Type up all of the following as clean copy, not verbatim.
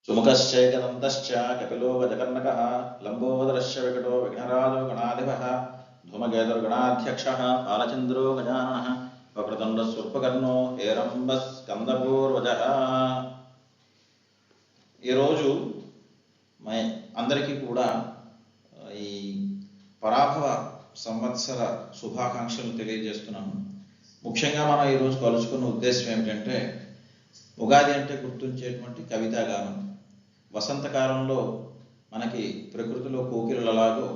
సుముఖశ్చైకదంతశ్చ కపిలో గజకర్ణకः లంబోదరశ్చ వికటో విఘ్నరాజో గణాధిపः ధూమకేతుర్గణాధ్యక్షः బాలచంద్రో గజాననः వక్రతుండస్వల్పకర్ణో హేరంబస్కందపూర్వజः. ఈరోజు అందరికీ కూడా ఈ పరాభవ సంవత్సర శుభాకాంక్షలు తెలియజేస్తున్నాను. ముఖ్యంగా మనం ఈరోజు కలుసుకున్న ఉద్దేశం ఏమిటంటే, ఉగాది అంటే గుర్తుంచేటువంటి కవితాగానం. వసంతకాలంలో మనకి ప్రకృతిలో కోకిలలాగో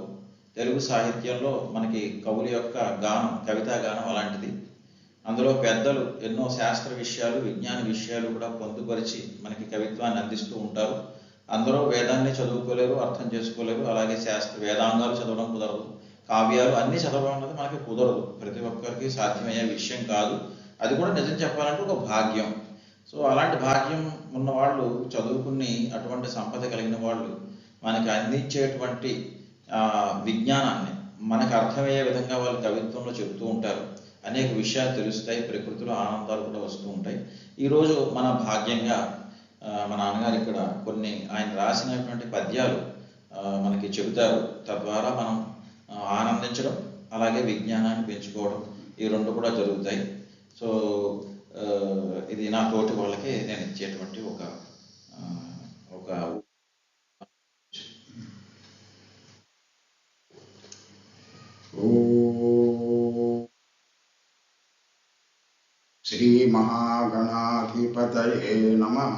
తెలుగు సాహిత్యంలో మనకి కవుల యొక్క గానం, కవితాగానం అలాంటిది. అందులో పెద్దలు ఎన్నో శాస్త్ర విషయాలు, విజ్ఞాన విషయాలు కూడా పొందుపరిచి మనకి కవిత్వాన్ని అందిస్తూ ఉంటారు. అందరూ వేదాన్ని చదువుకోలేరు, అర్థం చేసుకోలేరు. అలాగే వేదాంగాలు చదవడం కుదరదు, కావ్యాలు అన్నీ చదవడం అన్నది మనకి కుదరదు. ప్రతి ఒక్కరికి సాధ్యమయ్యే విషయం కాదు. అది కూడా నిజం చెప్పాలంటే ఒక భాగ్యం. సో అలాంటి భాగ్యం ఉన్న వాళ్ళు, చదువుకుని అటువంటి సంపద కలిగిన వాళ్ళు మనకి అందించేటువంటి విజ్ఞానాన్ని మనకు అర్థమయ్యే విధంగా వాళ్ళు కవిత్వంలో చెబుతూ ఉంటారు. అనేక విషయాలు తెలుస్తాయి, ప్రకృతిలో ఆనందాలు కూడా వస్తూ ఉంటాయి. ఈరోజు మన భాగ్యంగా మా నాన్నగారు ఇక్కడ కొన్ని ఆయన రాసినటువంటి పద్యాలు మనకి చెబుతారు. తద్వారా మనం ఆనందించడం, అలాగే విజ్ఞానాన్ని పెంచుకోవడం, ఈ రెండు కూడా జరుగుతాయి. సో ఇది నా తోటి వాళ్ళకి నేను ఇచ్చేటువంటి ఒక శ్రీ మహాగణాధిపతయే నమః.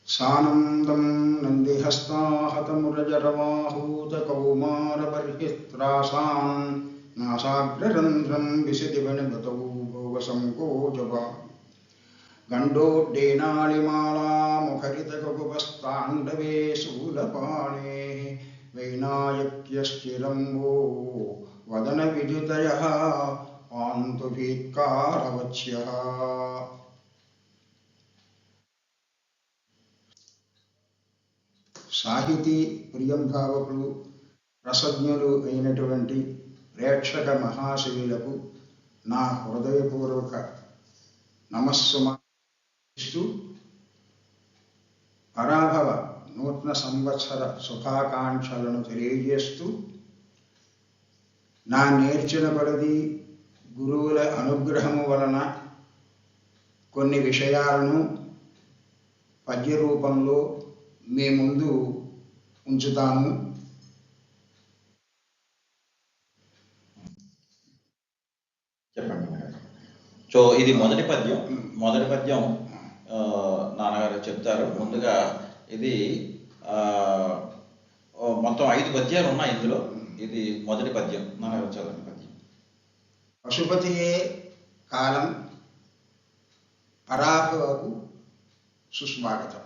సానందం నందిహస్తాహతమురజరవాహూత కౌమారబర్హిత్రాసాన్ నాసాగ్రరంధ్రం విశదివనిగతౌ భోగసంకోచవా గండోడ్డేనాళిమాలాముఖరితకగుపస్తాండవే శూలపాణే వైనాయక్యశ్చిరంబో వదన విజితయః ఆంతుభీత్కారవచ్యః. సాహితీ ప్రియంభావకులు, రసజ్ఞులు అయినటువంటి ప్రేక్షక మహాశయులకు నా హృదయపూర్వక నమస్సుమాస్తూ పరాభవ నూతన సంవత్సర శుభాకాంక్షలను తెలియజేస్తూ, నా నేర్చిన కొలది గురువుల అనుగ్రహము వలన కొన్ని విషయాలను పద్య రూపంలో మీ ముందు ఉంచుతాను. చెప్పండి. సో ఇది మొదటి పద్యం. నాన్నగారు చెప్తారు. ముందుగా ఇది మొత్తం 5 పద్యాలు ఉన్నాయి ఇందులో. ఇది మొదటి పద్యం, నాన్నగారు చదవని పద్యం. పశుపతియే కాలం పరాభవకు సుస్వాగతం.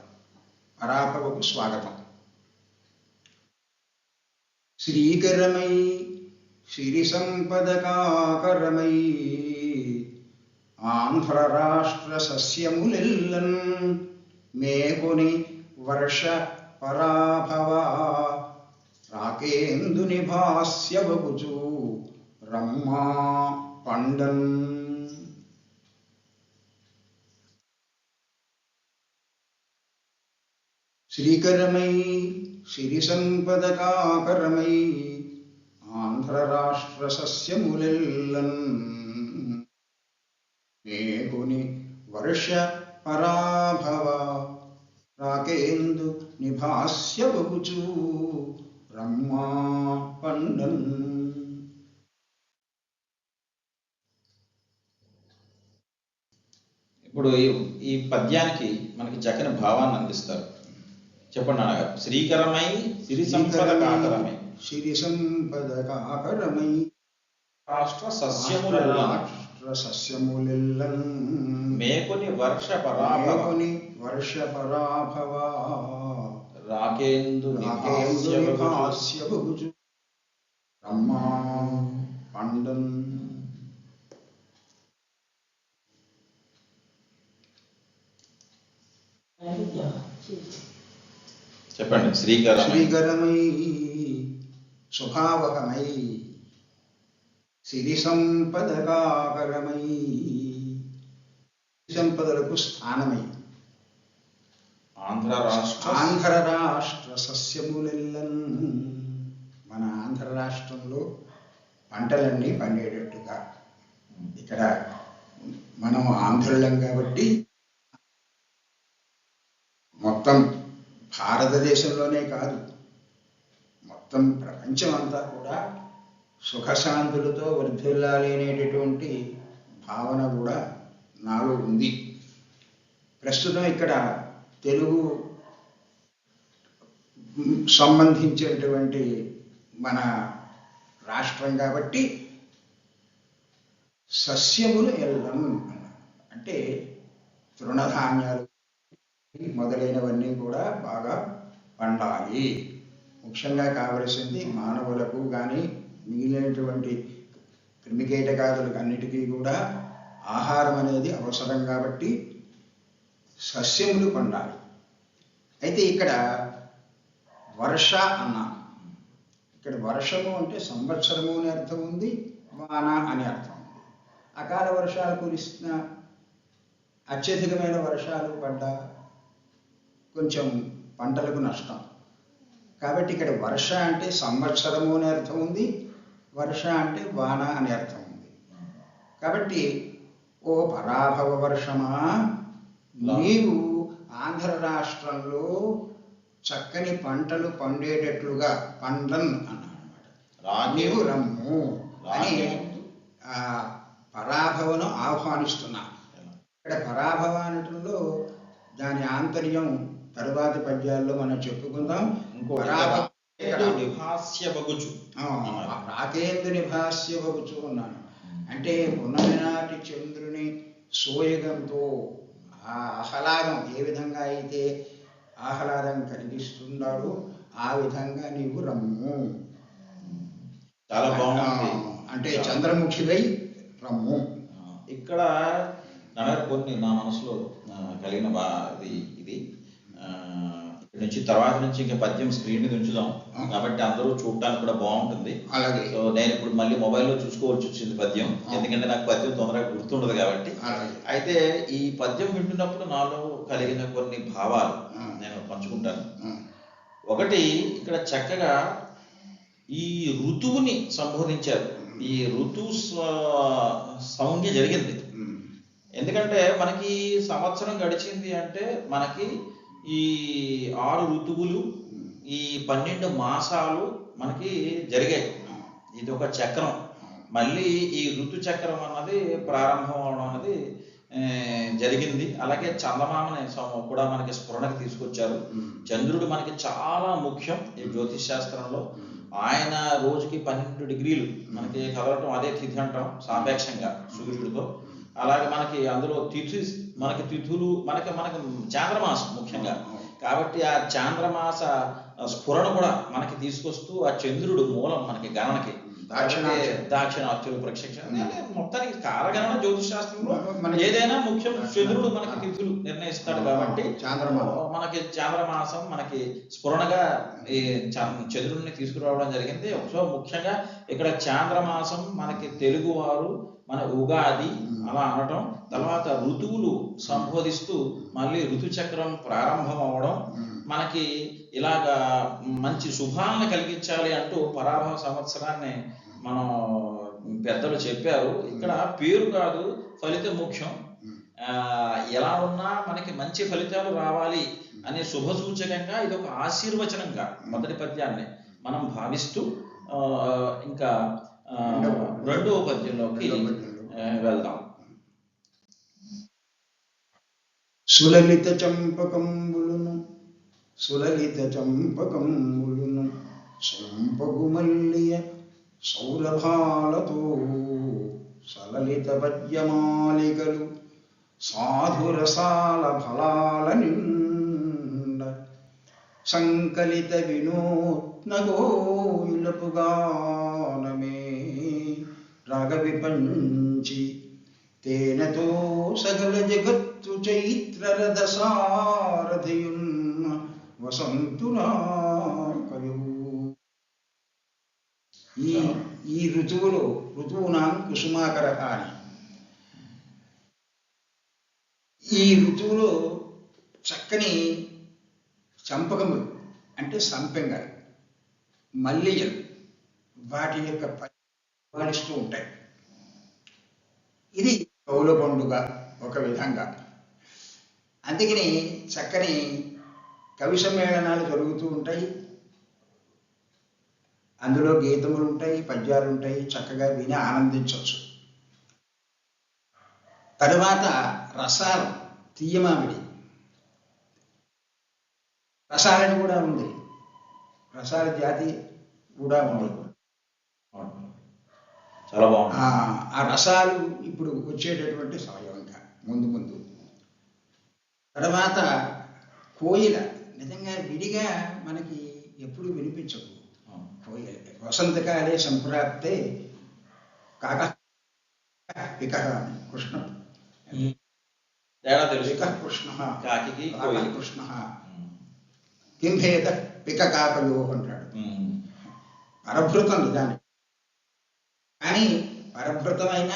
పరాభవకు స్వాగతం. శ్రీకరమై సిరి సంపదకాకరమై ఆంధ్ర రాష్ట్ర సస్యములెల్లన్ మేకొని వర్ష పరాభవ రాకేందుని భాస్యవగుచు రమ్మా పండన్. శ్రీకరమై సిరి సంపదకాకరమై ఆంధ్ర రాష్ట్ర సస్యములెల్లన్ మేకొని వర్ష పరాభవ రాకేందు నిభాస్యవగుచు రమ్మా పండన్. ఇప్పుడు ఈ పద్యానికి మనకి చక్కని భావాన్ని అందిస్తారు. చెప్పండి నాన్నగారు. శ్రీకరమై సిరి సంపదకాకరమై, సిరి సంపదకాకరమై రాష్ట్ర సస్యములెల్లన్ మేకొని వర్ష పరాభవ రాకేందు నిభాస్యవగుచు రమ్మా పండన్. చెప్పండి. శ్రీకరమై శుభావహమై సిరి సంపదకాకరమై, సంపదలకు స్థానమై ఆంధ్ర రాష్ట్ర సస్యములెల్లన్. మన ఆంధ్ర రాష్ట్రంలో పంటలన్నీ పండేటట్టుగా, ఇక్కడ మనం ఆంధ్రులం కాబట్టి మొత్తం భారతదేశంలోనే కాదు, మొత్తం ప్రపంచం అంతా కూడా సుఖశాంతులతో వర్ధిల్లాలి అనేటటువంటి భావన కూడా నాలో ఉంది. ప్రస్తుతం ఇక్కడ తెలుగు సంబంధించినటువంటి మన రాష్ట్రం కాబట్టి సస్యములు ఎల్లం అంటే తృణధాన్యాలు మొదలైనవన్నీ కూడా బాగా పండాలి. ముఖ్యంగా కావలసింది మానవులకు కానీ మిగిలినటువంటి క్రిమికీటకాదులకు అన్నిటికీ కూడా ఆహారం అనేది అవసరం కాబట్టి సస్యములు పండాలి. అయితే ఇక్కడ వర్ష అన్నాను. ఇక్కడ వర్షము అంటే సంవత్సరము అనే అర్థం ఉంది, వాన అనే అర్థం ఉంది. అకాల వర్షాలు కురిస్తున్న, అత్యధికమైన వర్షాలు పడ్డా కొంచెం పంటలకు నష్టం. కాబట్టి ఇక్కడ వర్ష అంటే సంవత్సరము అనే అర్థం ఉంది, వర్ష అంటే వాన అనే అర్థం ఉంది. కాబట్టి ఓ పరాభవ వర్షమా, నీవు ఆంధ్ర రాష్ట్రంలో చక్కని పంటలు పండేటట్లుగా పండన్ అన్నమాట. నీవు రమ్ము అని పరాభవను ఆహ్వానిస్తున్నా. ఇక్కడ పరాభవ అనటంలో దాని ఆంతర్యం తరువాతి పద్యాల్లో మనం చెప్పుకుందాం. రాకేందు నిభాస్య బగుచు అన్నాను. అంటే ఉన్ననాటి చంద్రుని సోయగంతో ఆ ఆహ్లాదం ఏ విధంగా అయితే ఆహ్లాదం కలిగిస్తున్నాడో ఆ విధంగా నీవు రమ్ము. చాలా బాగుంది. అంటే చంద్రముఖివై రమ్ము. ఇక్కడ కొన్ని నా మనసులో కలిగిన ఇది ఇక్కడ నుంచి తర్వాత నుంచి ఇంకా పద్యం స్క్రీన్ మీద ఉంచుదాం కాబట్టి అందరూ చూడటానికి కూడా బాగుంటుంది. అలాగే. సో నేను ఇప్పుడు మళ్ళీ మొబైల్లో చూసుకోవాల్సి వచ్చింది పద్యం, ఎందుకంటే నాకు పద్యం తొందరగా గుర్తుండదు కాబట్టి. అయితే ఈ పద్యం వింటున్నప్పుడు నాలో కలిగిన కొన్ని భావాలు నేను పంచుకుంటాను. ఒకటి, ఇక్కడ చక్కగా ఈ ఋతువుని సంబోధించారు. ఈ ఋతు సంజ్ఞ జరిగింది. ఎందుకంటే మనకి సంవత్సరం గడిచింది అంటే మనకి ఈ 6 ఋతువులు, ఈ 12 మాసాలు మనకి జరిగాయి. ఇది ఒక చక్రం. మళ్ళీ ఈ ఋతు చక్రం అన్నది ప్రారంభం అవడం అనేది జరిగింది. అలాగే చందమామని కూడా మనకి స్ఫురణకి తీసుకొచ్చారు. చంద్రుడు మనకి చాలా ముఖ్యం ఈ జ్యోతిష్ శాస్త్రంలో. ఆయన రోజుకి 12 డిగ్రీలు మనకి కదలటం, అదే తిథి అంటాం సాపేక్షంగా సూర్యుడితో. అలాగే మనకి అందులో మనకి తిథులు మనకి చాంద్రమాసం ముఖ్యంగా కాబట్టి ఆ చాంద్రమాస స్ఫురణ కూడా మనకి తీసుకొస్తూ ఆ చంద్రుడు మూలం మనకి గణనకి దాక్షిణాత్యులు ప్రక్షేక్షణ మొత్తానికి కాలగణన జ్యోతిష్ శాస్త్రంలో ఏదైనా ముఖ్యం చంద్రుడు మనకి తిథులు నిర్ణయిస్తాడు కాబట్టి మనకి చాంద్రమాసం మనకి స్ఫురణగా ఈ చంద్రుడిని తీసుకురావడం జరిగింది. సో ముఖ్యంగా ఇక్కడ చాంద్రమాసం మనకి తెలుగు వారు మన ఉగాది అలా అనటం, తర్వాత ఋతువులు సంబోధిస్తూ మళ్ళీ ఋతుచక్రం ప్రారంభం అవడం, మనకి ఇలాగా మంచి శుభాలను కలిగించాలి అంటూ పరాభవ సంవత్సరాన్ని మనం పెద్దలు చెప్పారు. ఇక్కడ పేరు కాదు, ఫలితం ముఖ్యం. ఎలా ఉన్నా మనకి మంచి ఫలితాలు రావాలి అనే శుభ సూచకంగా ఇది ఒక ఆశీర్వచనంగా మొదటి పద్యాన్ని మనం భావిస్తూ ఇంకా రెండవ పద్యంలోకి వెళ్దాం. సులలిత చంపకంబులును సొంపగుమల్లియ సౌరభాలతో సలలిత పద్యమాలికలు సాధురసాల ఫలాల నిండ సంకలిత వినూత్న గోయిలపు గానమే రాగవిపంచి తేనెతో సకల జగత్తు చైత్రరథ సారథియున్న వసంతునాకయు. ఈ ఋతువునాం కుసుమాకర అని, ఈ ఋతువులో చక్కని చంపకములు అంటే సంపెంగ, మల్లియలు వాటి యొక్క పరిపాలిస్తూ ఉంటాయి. ఇది కౌల పండుగ ఒక విధంగా. అందుకని చక్కని కవి సమ్మేళనాలు జరుగుతూ ఉంటాయి. అందులో గీతములు ఉంటాయి, పద్యాలు ఉంటాయి, చక్కగా విని ఆనందించవచ్చు. తరువాత రసాలు, తీయమామిడి రసాలని కూడా ఉంది, రసాల జాతి కూడా ఉంది. చాలా బాగుంది. ఆ రసాలు ఇప్పుడు వచ్చేటటువంటి సమయం ఇంకా ముందు ముందు. తర్వాత కోయిల నిజంగా విడిగా మనకి ఎప్పుడు వినిపించవు. కోయిల వసంతకాలే సంప్రాప్తే కాక పిక కృష్ణ తేడా తెలుసు. పిక కృష్ణ కాకి కృష్ణ కిం భేద పిక కాకయో అంటాడు. పరభృతం నిజానికి, కానీ పరభృతమైన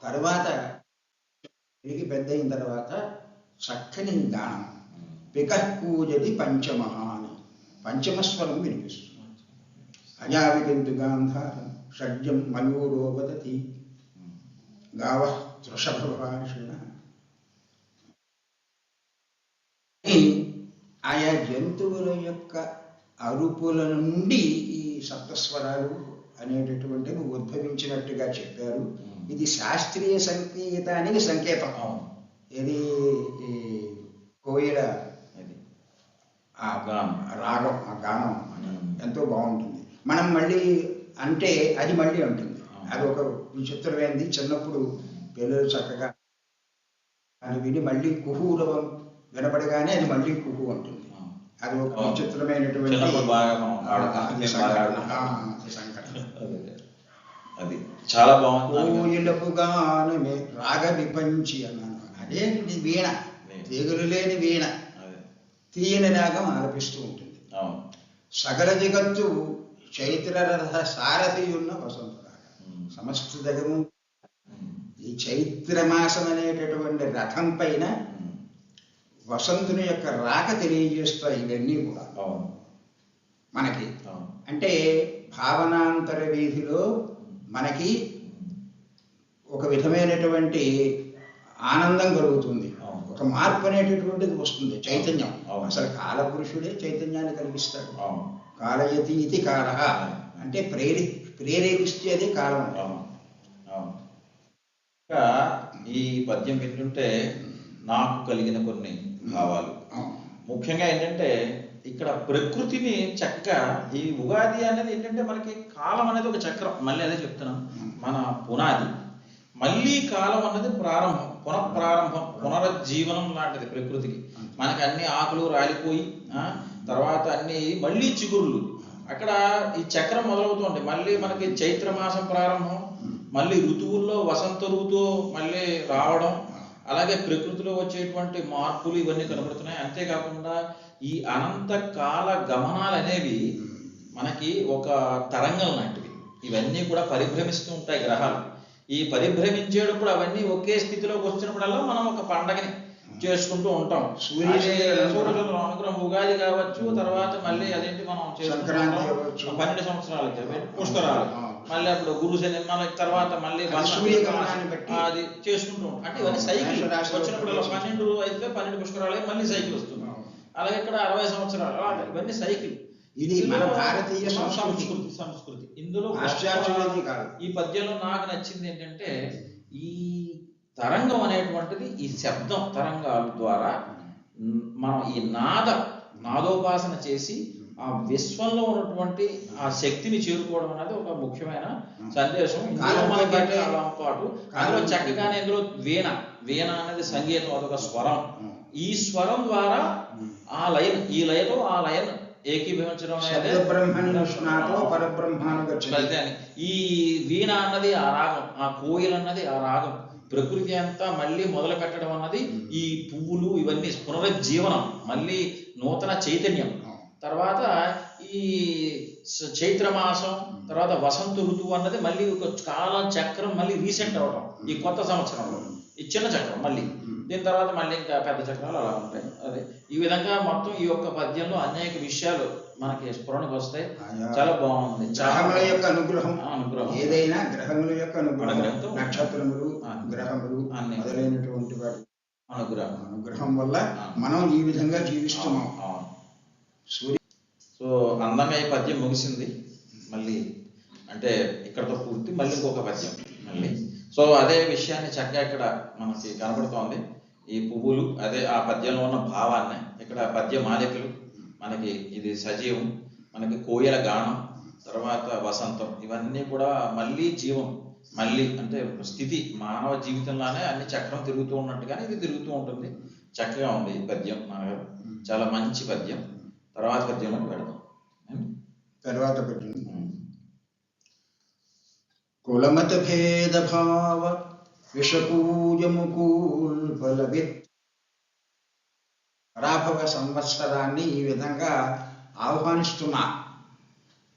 తరువాత తిరిగి పెద్ద అయిన తర్వాత చక్కని గానం పిక కూజది పంచమహ అని పంచమస్వరం వినిపిస్తుంది. అజావిగంతు గాంధారం షడ్జం మయూరో వదతి గావ వృషభవాషిణ. ఆయా జంతువుల యొక్క అరుపుల నుండి ఈ సప్తస్వరాలు అనేటటువంటివి ఉద్భవించినట్టుగా చెప్పారు. ఇది శాస్త్రీయ సంగీతానికి సంకేతం. ఇది ఈ కోయిల ఆ రాగం, ఆ గానం ఎంతో బాగుంటుంది. మనం మళ్ళీ అంటే అది మళ్ళీ ఉంటుంది. అది ఒక విచిత్రమైనది. చిన్నప్పుడు పిల్లలు చక్కగా అని విని మళ్ళీ కుహూరవం వినపడగానే అది మళ్ళీ కుహు అంటుంది. అది ఒక విచిత్రమైనటువంటి అది చాలా బాగుంది. కోయిలకు గానమే రాగ విపంచి అన్నాను. అదే వీణ, తీగలు లేని వీణ తీయని రాగం ఆలపిస్తూ ఉంటుంది. సకల జగత్తు చైత్రరథ సారథి ఉన్న వసంత రాగం. సమస్త జగము ఈ చైత్రమాసం అనేటటువంటి రథం పైన వసంతుని యొక్క రాక తెలియజేస్తాయి ఇవన్నీ కూడా మనకి. అంటే భావనాంతర వీధిలో మనకి ఒక విధమైనటువంటి ఆనందం కలుగుతుంది, ఒక మార్పు అనేటటువంటిది వస్తుంది. చైతన్యం అసలు కాలపురుషుడే చైతన్యాన్ని కలిగిస్తాడు. కాలయతి ఇది కాల అంటే ప్రేరేపిస్తేది కాలం. ఈ పద్యం వింటుంటే నాకు కలిగిన కొన్ని భావాలు ముఖ్యంగా ఏంటంటే, ఇక్కడ ప్రకృతిని చక్కగా ఈ ఉగాది అనేది ఏంటంటే మనకి కాలం అనేది ఒక చక్రం. మళ్ళీ అదే చెప్తున్నాం, మన పునాది. మళ్ళీ కాలం అన్నది ప్రారంభం, పునఃప్రారంభం, పునరుజ్జీవనం లాంటిది ప్రకృతికి. మనకి అన్ని ఆకులు రాలిపోయి తర్వాత అన్ని మళ్ళీ చిగుర్లు. అక్కడ ఈ చక్రం మొదలవుతుంది. మళ్ళీ మనకి చైత్రమాసం ప్రారంభం, మళ్ళీ ఋతువుల్లో వసంత ఋతువు మళ్ళీ రావడం, అలాగే ప్రకృతిలో వచ్చేటువంటి మార్పులు ఇవన్నీ కనబడుతున్నాయి. అంతేకాకుండా ఈ అనంత కాల గమనాలు అనేవి మనకి ఒక తరంగం లాంటివి. ఇవన్నీ కూడా పరిభ్రమిస్తూ ఉంటాయి గ్రహాలు. ఈ పరిభ్రమించేటప్పుడు అవన్నీ ఒకే స్థితిలోకి వచ్చినప్పుడల్లా మనం ఒక పండగని చేసుకుంటూ ఉంటాం. సూర్యచంద్ర అనుగ్రహం ఉగాది కావచ్చు, తర్వాత మళ్ళీ అదేంటి మనం చేసుకుంటాం 12 సంవత్సరాలకి పుష్కరాలు, మళ్ళీ అప్పుడు గురు శని తర్వాత మళ్ళీ అది చేసుకుంటూ ఉంటాం. అంటే ఇవన్నీ సైకిల్ వచ్చినప్పుడు 12 అయితే 12 పుష్కరాలు మళ్ళీ సైకిల్ వస్తుంది. అలాగే ఇక్కడ 60 సంవత్సరాలు, ఇవన్నీ సైకిల్. ఇది మన భారతీయ సంస్కృతి. ఇందులో ఈ పద్యంలో నాకు నచ్చింది ఏంటంటే, ఈ తరంగం అనేటువంటిది ఈ శబ్దం తరంగాల ద్వారా మనం ఈ నాదోపాసన చేసి ఆ విశ్వంలో ఉన్నటువంటి ఆ శక్తిని చేరుకోవడం అనేది ఒక ముఖ్యమైన సందేశం. ఇందులో మనకి పాటు అందులో చక్కగానే ఇందులో వీణ అనేది సంగీతం, అదొక స్వరం. ఈ స్వరం ద్వారా ఆ లయన్, ఈ లయతో ఆ లయన్ ఏకీభవించడం అనేది ఈ వీణ అన్నది ఆ రాగం, ఆ కోయిల్ అన్నది ఆ రాగం. ప్రకృతి అంతా మళ్ళీ మొదలు పెట్టడం అన్నది ఈ పువ్వులు ఇవన్నీ పునరుజ్జీవనం, మళ్ళీ నూతన చైతన్యం. తర్వాత ఈ చైత్రమాసం, తర్వాత వసంత ఋతువు అన్నది మళ్ళీ ఒక కాలం చక్రం మళ్ళీ రీసెంట్ అవడం ఈ కొత్త సంవత్సరంలో. ఈ చిన్న చక్రం మళ్ళీ, దీని తర్వాత మళ్ళీ ఇంకా పెద్ద చక్రాలు అలా ఉంటాయి. అదే ఈ విధంగా మొత్తం ఈ యొక్క పద్యంలో అనేక విషయాలు మనకి స్ఫురణకు వస్తాయి. ఆయా చాలా బాగుంది. గ్రహముల యొక్క అనుగ్రహం, అనుగ్రహం ఏదైనా గ్రహముల యొక్క అనుగ్రహం, అనుగ్రహంతో నక్షత్రములు, గ్రహములు అన్ని మొదలైనటువంటి వాటి అనుగ్రహం అనుగ్రహం వల్ల మనం ఈ విధంగా జీవిస్తున్నాం. సూర్య సో అందంగా ఈ పద్యం ముగిసింది. మళ్ళీ అంటే ఇక్కడతో పూర్తి, మళ్ళీ ఇంకొక పద్యం మళ్ళీ. సో అదే విషయాన్ని చక్కగా ఇక్కడ మనకి కనబడుతోంది. ఈ పువ్వులు అదే ఆ పద్యంలో ఉన్న భావాన్ని ఇక్కడ పద్య మాలికలు మనకి ఇది సజీవం, మనకి కోయల గానం, తర్వాత వసంతం, ఇవన్నీ కూడా మళ్ళీ జీవం, మళ్ళీ అంటే స్థితి మానవ జీవితంలోనే అన్ని చక్రం తిరుగుతూ ఉన్నట్టుగానే ఇది తిరుగుతూ ఉంటుంది. చక్కగా ఉంది ఈ పద్యం నాన్నగారు, చాలా మంచి పద్యం. తర్వాత పద్యంలోకి వెళదాం. తర్వాత పద్యం కులమత భేద భావ విషపూజముకూల్పలవిత్. పరాభవ సంవత్సరాన్ని ఈ విధంగా ఆహ్వానిస్తున్నా.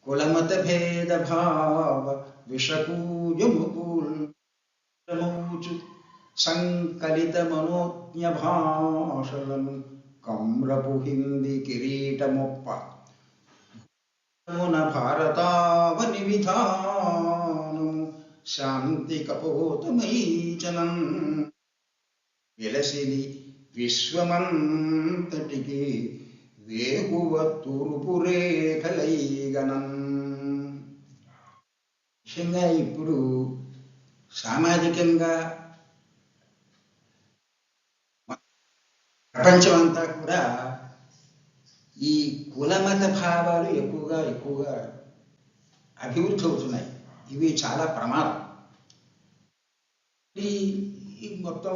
కులమత భేద భావ విషపూజముకూల్చు సంకలిత మనోజ్ఞ భాషలను కమ్రపు హింది కిరీటమొప్ప భారతావని విధానము శాంతి కపోతమైచనం వెలసిని విశ్వమంతటికి వేగువ తూర్పు రేఖలైగనం. ముఖ్యంగా ఇప్పుడు సామాజికంగా ప్రపంచమంతా కూడా ఈ కులమత భావాలు ఎక్కువగా అభివృద్ధి అవుతున్నాయి. ఇవి చాలా ప్రమాదం. ఈ మొత్తం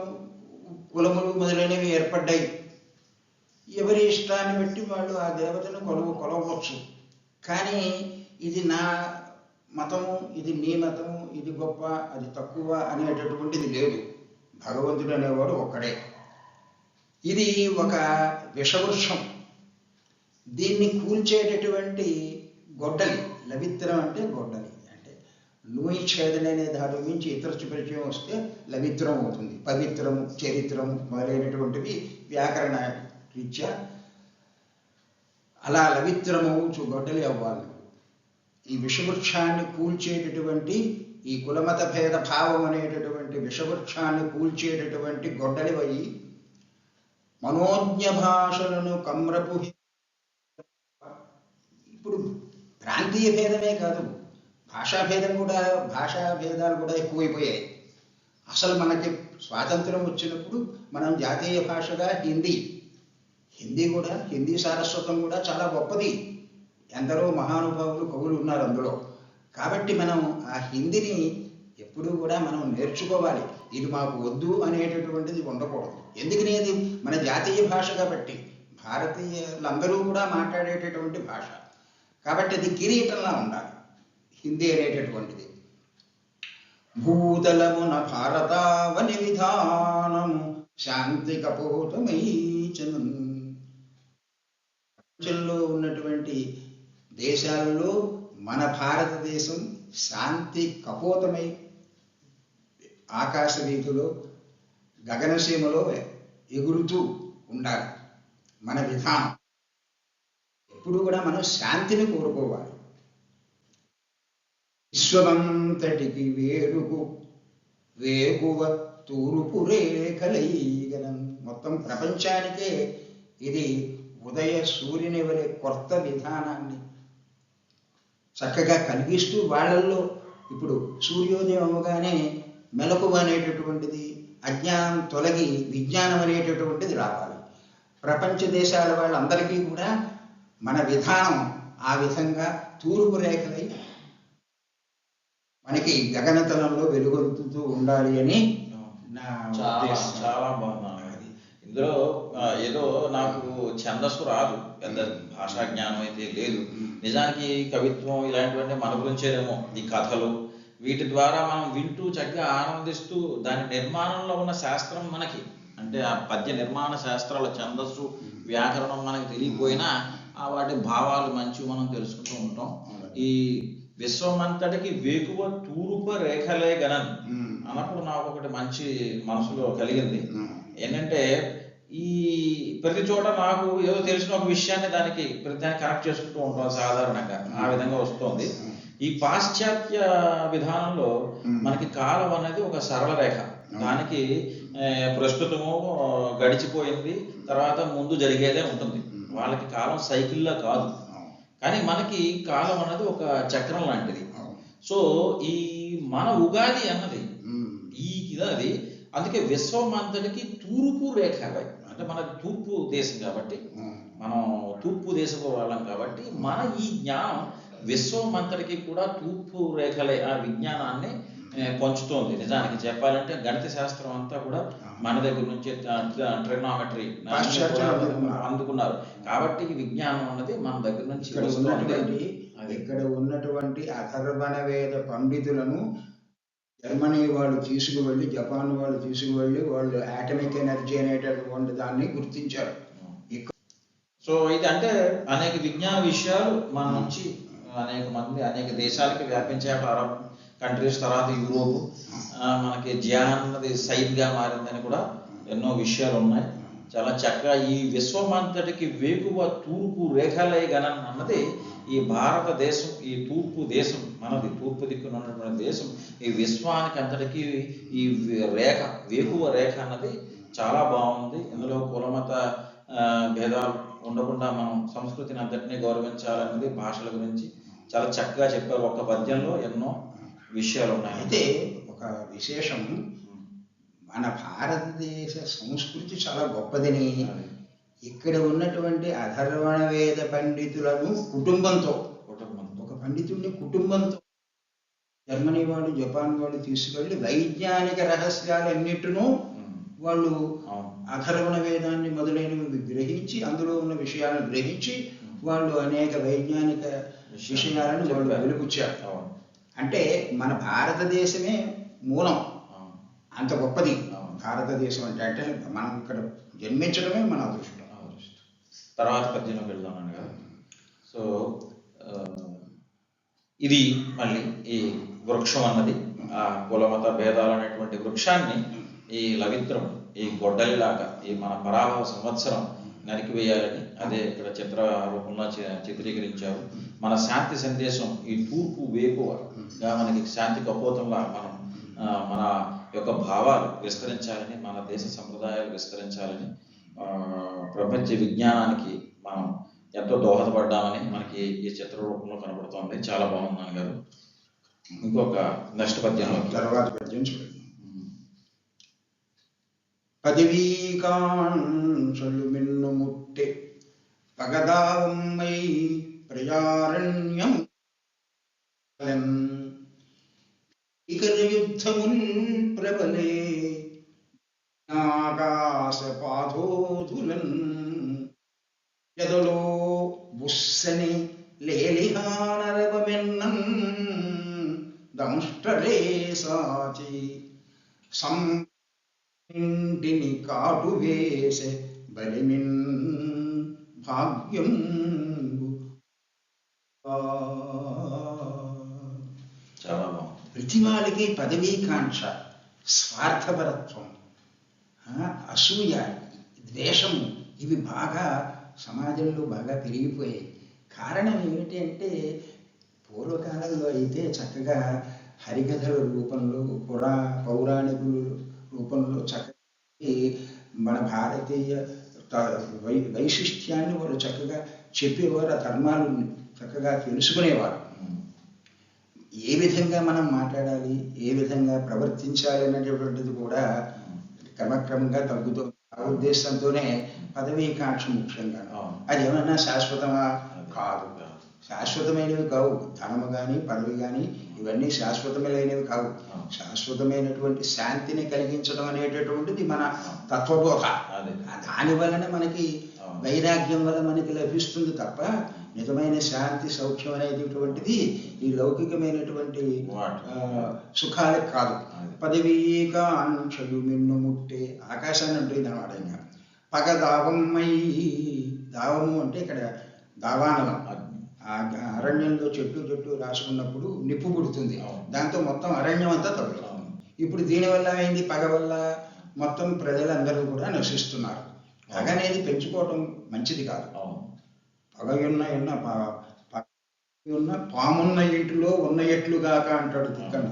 కులములు మొదలైనవి ఏర్పడ్డాయి. ఎవరి ఇష్టాన్ని బట్టి వాళ్ళు ఆ దేవతను కొలవచ్చు. కానీ ఇది నా మతము, ఇది నీ మతము, ఇది గొప్ప, అది తక్కువ అనేటటువంటిది లేదు. భగవంతుడు అనేవాడు ఒక్కడే. ఇది ఒక విషవృక్షం. దీన్ని కూల్చేటటువంటి గొడ్డలి, లవిత్రం అంటే గొడ్డలి, అంటే నూయి ఛేదన అనే దాని నుంచి ఇతరచు పరిచయం వస్తే లవిత్రం అవుతుంది. పవిత్రము, చరిత్రము మొదలైనటువంటివి వ్యాకరణ రీత్యా అలా లవిత్రమవుచు గొడ్డలి అవ్వాలి. ఈ విషవృక్షాన్ని కూల్చేటటువంటి, ఈ కులమత భేద భావం అనేటటువంటి విషవృక్షాన్ని కూల్చేటటువంటి గొడ్డలి అయి మనోజ్ఞ భాషలను కమ్రపు. ఇప్పుడు ప్రాంతీయ భేదమే కాదు, భాషా భేదాలు కూడా ఎక్కువైపోయాయి. అసలు మనకి స్వాతంత్రం వచ్చినప్పుడు మనం జాతీయ భాషగా హిందీ సారస్వతం కూడా చాలా గొప్పది. ఎందరో మహానుభావులు, కవులు ఉన్నారు అందులో. కాబట్టి మనం ఆ హిందీని ఎప్పుడూ కూడా మనం నేర్చుకోవాలి. ఇది మాకు వద్దు అనేటటువంటిది ఉండకూడదు. ఎందుకని అది మన జాతీయ భాష కాబట్టి, భారతీయులందరూ కూడా మాట్లాడేటటువంటి భాష కాబట్టి అది కిరీటంలా ఉండాలి హిందీ అనేటటువంటిది. భూతలమున భారతావని విధానము శాంతి కపోతమైచను. ప్రపంచంలో ఉన్నటువంటి దేశాలలో మన భారతదేశం శాంతి కపోతమై ఆకాశ వీధిలో గగనసీమలో ఎగురుతూ ఉండాలి. మన విధానం ఎప్పుడు కూడా మనం శాంతిని కోరుకోవాలి. విశ్వమంతటికి వేగువ తూర్పు రేఖలైగనం. మొత్తం ప్రపంచానికే ఇది ఉదయ సూర్యుని వలె కొత్త విధానాన్ని చక్కగా కలిగిస్తూ, వాళ్ళల్లో ఇప్పుడు సూర్యోదయం అవగానే మెలకువ అనేటటువంటిది, అజ్ఞానం తొలగి విజ్ఞానం అనేటటువంటిది రావాలి. ప్రపంచ దేశాల వాళ్ళందరికీ కూడా మన విధానం ఆ విధంగా తూర్పు రేఖలై మనకి గగనతలంలో వెలుగొందుతూ ఉండాలి అని నా ఉద్దేశం. చాలా బాగున్నాను. అది ఇందులో ఏదో నాకు ఛందస్సు రాదు, పెద్ద భాషా జ్ఞానం అయితే లేదు. నిజానికి కవిత్వం ఇలాంటివన్నీ మన గురించేనేమో. ఈ కథలు వీటి ద్వారా మనం వింటూ చక్కగా ఆనందిస్తూ దాని నిర్మాణంలో ఉన్న శాస్త్రం మనకి, అంటే ఆ పద్య నిర్మాణ శాస్త్రాల ఛందస్సు వ్యాకరణం మనకి తెలియకపోయినా వాటి భావాలు మంచి మనం తెలుసుకుంటూ ఉంటాం. ఈ విశ్వమంతటికి వేకువ తూర్పు రేఖలే గణన్ అన్నప్పుడు నాకు ఒకటి మంచి మనసులో కలిగింది. ఏంటంటే ఈ ప్రతి చోట నాకు ఏదో తెలిసిన ఒక విషయాన్ని ప్రతి దానికి కనెక్ట్ చేసుకుంటూ ఉంటాం సాధారణంగా, ఆ విధంగా వస్తుంది. ఈ పాశ్చాత్య విధానంలో మనకి కాలం అనేది ఒక సరళ రేఖ, దానికి ప్రస్తుతము గడిచిపోయింది, తర్వాత ముందు జరిగేదే ఉంటుంది. వాళ్ళకి కాలం సైకిల్లా కాదు, కానీ మనకి కాలం అన్నది ఒక చక్రం లాంటిది. సో ఈ మన ఉగాది అన్నది అది అందుకే విశ్వం అంతటికి తూర్పు రేఖ, అంటే మన తూర్పు దేశం కాబట్టి, మనం తూర్పు దేశపు వాళ్ళం కాబట్టి మన ఈ జ్ఞానం విశ్వం అంతటికి కూడా తూర్పు రేఖలే ఆ విజ్ఞానాన్ని పంచుతోంది. నిజానికి చెప్పాలంటే గణిత శాస్త్రం అంతా కూడా మన దగ్గర నుంచి ట్రిగ్నామెట్రీ అందుకున్నారు కాబట్టి ఈ విజ్ఞానం అన్నది మన దగ్గర నుంచి ఇక్కడ ఉన్నటువంటి అథర్వణ వేద పండితులను జర్మనీ వాళ్ళు తీసుకువెళ్ళి, జపాన్ వాళ్ళు తీసుకువెళ్ళి వాళ్ళు ఆటమిక్ ఎనర్జీ అనేటటువంటి దాన్ని గుర్తించారు. సో ఇది అంటే అనేక విజ్ఞాన విషయాలు మన నుంచి అనేక మంది అనేక దేశాలకి వ్యాపించాక, అరబ్ కంట్రీస్, తర్వాత యూరోప్, మనకి జ్ఞానం అన్నది సైడ్గా మారిందని కూడా ఎన్నో విషయాలు ఉన్నాయి. చాలా చక్కగా ఈ విశ్వమంతటికి వేకువ తూర్పు రేఖలే గణన అన్నది ఈ భారతదేశం, ఈ తూర్పు దేశం మనది, తూర్పు దిక్కున ఉన్నటువంటి దేశం, ఈ విశ్వానికి అంతటికి ఈ రేఖ, వేకువ రేఖ అన్నది చాలా బాగుంది. ఇందులో కులమత భేదాలు ఉండకుండా మనం సంస్కృతిని అంతటినీ గౌరవించాలన్నది, భాషల గురించి చాలా చక్కగా చెప్పారు. ఒక పద్యంలో ఎన్నో విషయాలు ఉన్నాయి. అయితే ఒక విశేషం, మన భారతదేశ సంస్కృతి చాలా గొప్పదని, ఇక్కడ ఉన్నటువంటి అథర్వణ వేద పండితులను కుటుంబంతో, ఒక పండితుడిని కుటుంబంతో జర్మనీ వాళ్ళు, జపాన్ వాళ్ళు తీసుకెళ్ళి వైజ్ఞానిక రహస్యాలన్నిటినూ వాళ్ళు అథర్వణ వేదాన్ని మొదలైనవి గ్రహించి, అందులో ఉన్న విషయాలను గ్రహించి వాళ్ళు అనేక వైజ్ఞానిక విషయాలను వాళ్ళు వెలుగుచ్చారు. అంటే మన భారతదేశమే మూలం, అంత గొప్పది భారతదేశం అంటే. అంటే మనం ఇక్కడ జన్మించడమే మన అదృష్టం. తర్వాత పద్యంలోకి వెళ్దామని కదా. సో ఇది మళ్ళీ ఈ వృక్షం అన్నది, ఆ కులమత భేదాలు అనేటువంటి వృక్షాన్ని ఈ లవిత్రం, ఈ గొడ్డలిలాగా ఈ మన పరాభవ సంవత్సరం నరికివేయాలని అదే ఇక్కడ చిత్ర రూపంలో చిత్రీకరించారు. మన శాంతి సందేశం ఈ తూర్పు వేకువగా మనకి శాంతి కపోతంలా మనం మన యొక్క భావాలు విస్తరించాలని, మన దేశ సంప్రదాయాలు విస్తరించాలని, ప్రపంచ విజ్ఞానానికి మనం ఎంతో దోహదపడ్డామని మనకి ఈ చిత్ర రూపంలో కనబడుతోంది. చాలా బాగుంది నాన్నగారు. ఇంకొక నెక్స్ట్ పద్యంలో తర్వాత పద్యం చూడండి. పదవీకాంక్షలు మిన్ను ముట్టె పగదావమ్మై ప్రజారణ్యం ఇకర యుద్ధముల్ ప్రబలే ఆకాశ పాథోధులన్ ఎదలో బుస్సని లేలిహానరవమెన్నం దంష్టలే సాచి ఇంటిని కాటు వేసే బలిమిన్ భాగ్యం. చాలా బాగుంది. ప్రతి వాళ్ళకి పదవీకాంక్ష, స్వార్థపరత్వం, అసూయ, ద్వేషము ఇవి బాగా సమాజంలో బాగా పెరిగిపోయాయి. కారణం ఏమిటి అంటే, పూర్వకాలంలో అయితే చక్కగా హరికథల రూపంలో, పౌరాణికుల రూపంలో చక్కగా మన భారతీయ వైశిష్ట్యాన్ని వాళ్ళు చక్కగా చెప్పేవారు, ఆ ధర్మాలను చక్కగా తెలుసుకునేవారు. ఏ విధంగా మనం మాట్లాడాలి, ఏ విధంగా ప్రవర్తించాలి అనేటటువంటిది కూడా క్రమక్రమంగా తగ్గుతుంది. ఆ ఉద్దేశంతోనే పదవీకాంక్ష ముఖ్యంగా. అది ఏమన్నా శాశ్వతమా? కాదు, శాశ్వతమైనవి కావు. ధనము కానీ పదవి కానీ ఇవన్నీ శాశ్వతమైనవి కావు. శాశ్వతమైనటువంటి శాంతిని కలిగించడం అనేటటువంటిది మన తత్వబోధ. దాని వలన మనకి వైరాగ్యం వల్ల మనకి లభిస్తుంది తప్ప నిజమైన శాంతి సౌఖ్యం అనేటటువంటిది ఈ లౌకికమైనటువంటి సుఖాలకు కాదు. పదవీకాంక్షలు మిన్ను ముట్టే ఆకాశాన్ని ఉంటుంది అన్నమాట. ఇంకా పగ దావమ్మై, దావము అంటే ఇక్కడ దావానలం. ఆ అరణ్యంలో చెట్టు రాసుకున్నప్పుడు నిప్పు పుడుతుంది, దాంతో మొత్తం అరణ్యం అంతా తగులుతుంది. ఇప్పుడు దీనివల్ల అయింది, పగ వల్ల మొత్తం ప్రజలందరూ కూడా నశిస్తున్నారు. పగ అనేది పెంచుకోవటం మంచిది కాదు. పగ ఉన్న పామున్న ఇంటిలో ఉన్న ఎట్లుగాక అంటాడు తిక్కన్న.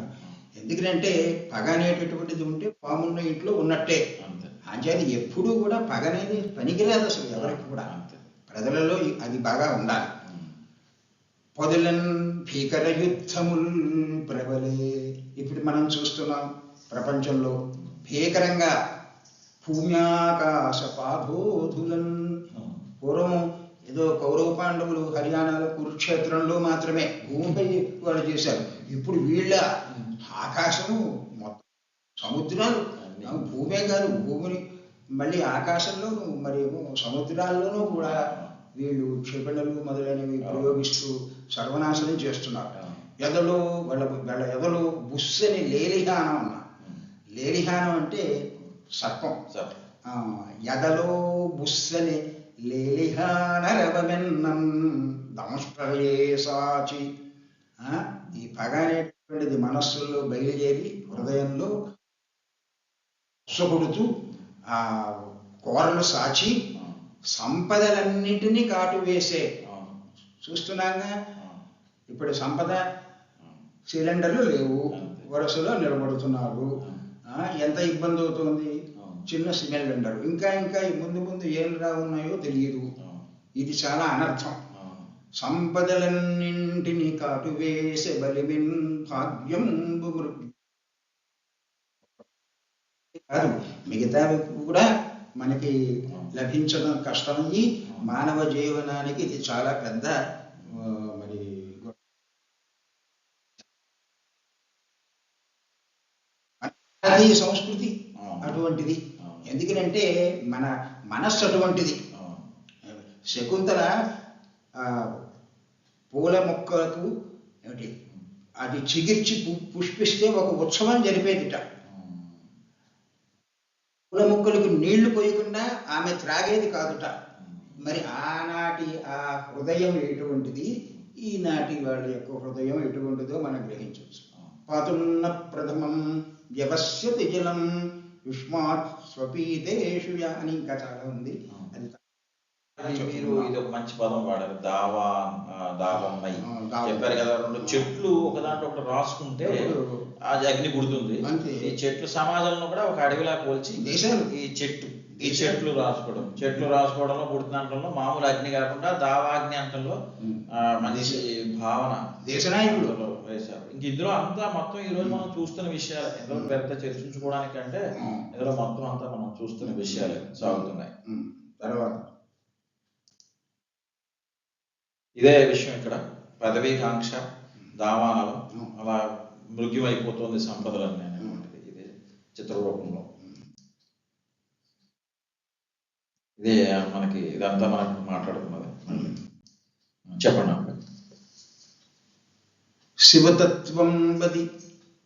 ఎందుకంటే పగ అనేటటువంటిది ఉంటే పామున్న ఇంట్లో ఉన్నట్టే. అంచేది ఎప్పుడూ కూడా పగ అనేది పనికిరాదు అసలు ఎవరికి కూడా. ప్రజలలో అది బాగా ఉండాలి. పొదలన్ భీకర యుద్ధముల్ ప్రబలే. ఇప్పుడు మనం చూస్తున్నాం ప్రపంచంలో భీకరంగా భూమ్యాకాశ పాధోధులన్. పూర్వం ఏదో కౌరవ పాండవులు హర్యానాలో కురుక్షేత్రంలో మాత్రమే భూమిపై వాళ్ళు చేశారు. ఇప్పుడు వీళ్ళ ఆకాశము మొత్తం సముద్రాలు, భూమే కాదు భూమిని మళ్ళీ ఆకాశంలోనూ మరేమో సముద్రాల్లోనూ కూడా వీళ్ళు క్షిపణులు మొదలైనవి ప్రయోగిస్తూ సర్వనాశనం చేస్తున్నారు. ఎదలో వాళ్ళ ఎదలో బుస్సని లేలిహానం అన్న. లేలిహానం అంటే సర్పం. ఎదలో బుస్సని లేలిహానరవమెన్నం దంష్ట్రలే సాచి. ఈ పగ అనేటువంటిది మనస్సుల్లో బయలుదేరి హృదయంలో కొడుతూ ఆ కోరలు సాచి సంపదలన్నింటినీ కాటు వేసే. చూస్తున్నాగా ఇప్పుడు సంపద సిలిండర్లు లేవు, వరుసలో నిలబడుతున్నారు. ఎంత ఇబ్బంది అవుతుంది. చిన్న సిలిండర్ ఇంకా ముందు ముందు ఏం ఉన్నాయో తెలియదు. ఇది చాలా అనర్థం. సంపదలన్నింటినీ కాటు వేసే బలిమిన్ భాగ్యం కాదు, మిగతావి కూడా మనకి లభించడం కష్టమయ్యి మానవ జీవనానికి ఇది చాలా పెద్ద మరి భారతీయ సంస్కృతి అటువంటిది. ఎందుకంటే మన మనస్సు అటువంటిది. శకుంతల పూల మొక్కలకు ఏమిటి అది చిగిర్చి పుష్పిస్తే ఒక ఉత్సవం జరిపేదిట. పూల మొక్కలకు నీళ్లు పోయకుండా ఆమె త్రాగేది కాదుట. మరి ఆనాటి ఆ హృదయం ఎటువంటిది, ఈనాటి వాళ్ళ యొక్క హృదయం ఎటువంటిదో మనం గ్రహించవచ్చు. పాతున్న ప్రథమం వ్యవస్యతి జలం యుష్మాత్ స్వపీతేషు అని ఇంకా చాలా ఉంది. అది మీరు ఇది ఒక మంచి పదం వాడారు, దావమై చెప్పారు కదా. రెండు చెట్లు ఒకదాంట్లో ఒకటి రాసుకుంటే ఆ అగ్ని పుడుతుంది. ఈ చెట్లు సమాజంలో కూడా ఒక అడవిలా పోల్చి ఈ చెట్లు రాసుకోవడంలో పుడుతున్న మామూలు అగ్ని కాకుండా దావాగ్ని అంటంలో మంచి భావన దేశనాయకులు వేశారు. ఇంక ఇందులో అంతా మొత్తం ఈ రోజు మనం చూస్తున్న విషయాలు, ఇందులో పెద్ద చర్చించుకోవడానికంటే ఇందులో మొత్తం అంతా మనం చూస్తున్న విషయాలు సాగుతున్నాయి. తర్వాత ఇదే విషయం ఇక్కడ పదవీకాంక్ష, దావానలు అలా మృగ్యమైపోతుంది సంపదలన్నీ అనేటువంటిది ఇదే చిత్రరూపంలో. ఇదే మనకి ఇదంతా మనకు మాట్లాడుతున్నది. చెప్పండి. శివతత్వం వది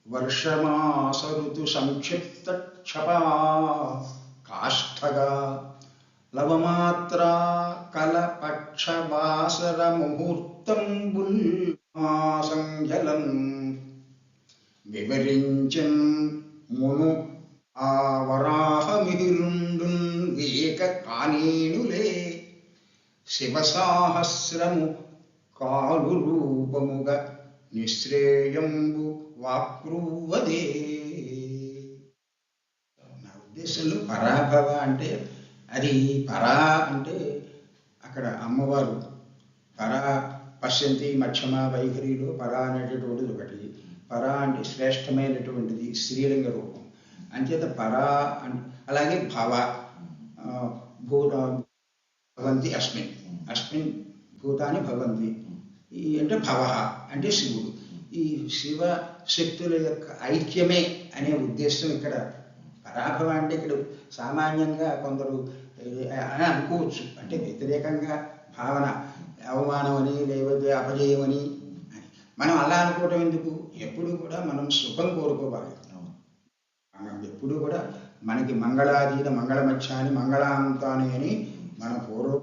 వర్షమాస ఋతు సంక్షిప్త క్షపా కాష్ఠగా లవమాత్ర కలపక్ష వాసర ముహూర్తం సంజలం వివరించన్ మును ఆ వరాహమిహిరుండున్ వేక కానీనులే శివసాహస్రము కాలు రూపముగ నిశ్రేయంబు వాక్రూవదే. నా ఉద్దేశంలో పరాభవ అంటే అది పరా అంటే అక్కడ అమ్మవారు పరా పశ్యంతి మధ్యమ వైఖరిలో పరా అనేటటువంటిది ఒకటి. పరా అంటే శ్రేష్టమైనటువంటిది స్త్రీలింగ రూపం. అంచేత పరా అలాగే భవ భవంతి అస్మిన్ భూతాన్ని భవంతి అంటే భవ అంటే శివుడు. ఈ శివ శక్తుల యొక్క ఐక్యమే అనే ఉద్దేశం ఇక్కడ. పరాభవ అంటే ఇక్కడ సామాన్యంగా కొందరు అని అనుకోవచ్చు, అంటే వ్యతిరేకంగా భావన, అవమానం అని లేకపోతే అపజయం అని. మనం అలా అనుకోవటం ఎందుకు? ఎప్పుడు కూడా మనం సుఖం కోరుకోవాలి. మనం ఎప్పుడు కూడా మనకి మంగళాదీన మంగళమధ్యాని మంగళాంతాని అని మన పూర్వ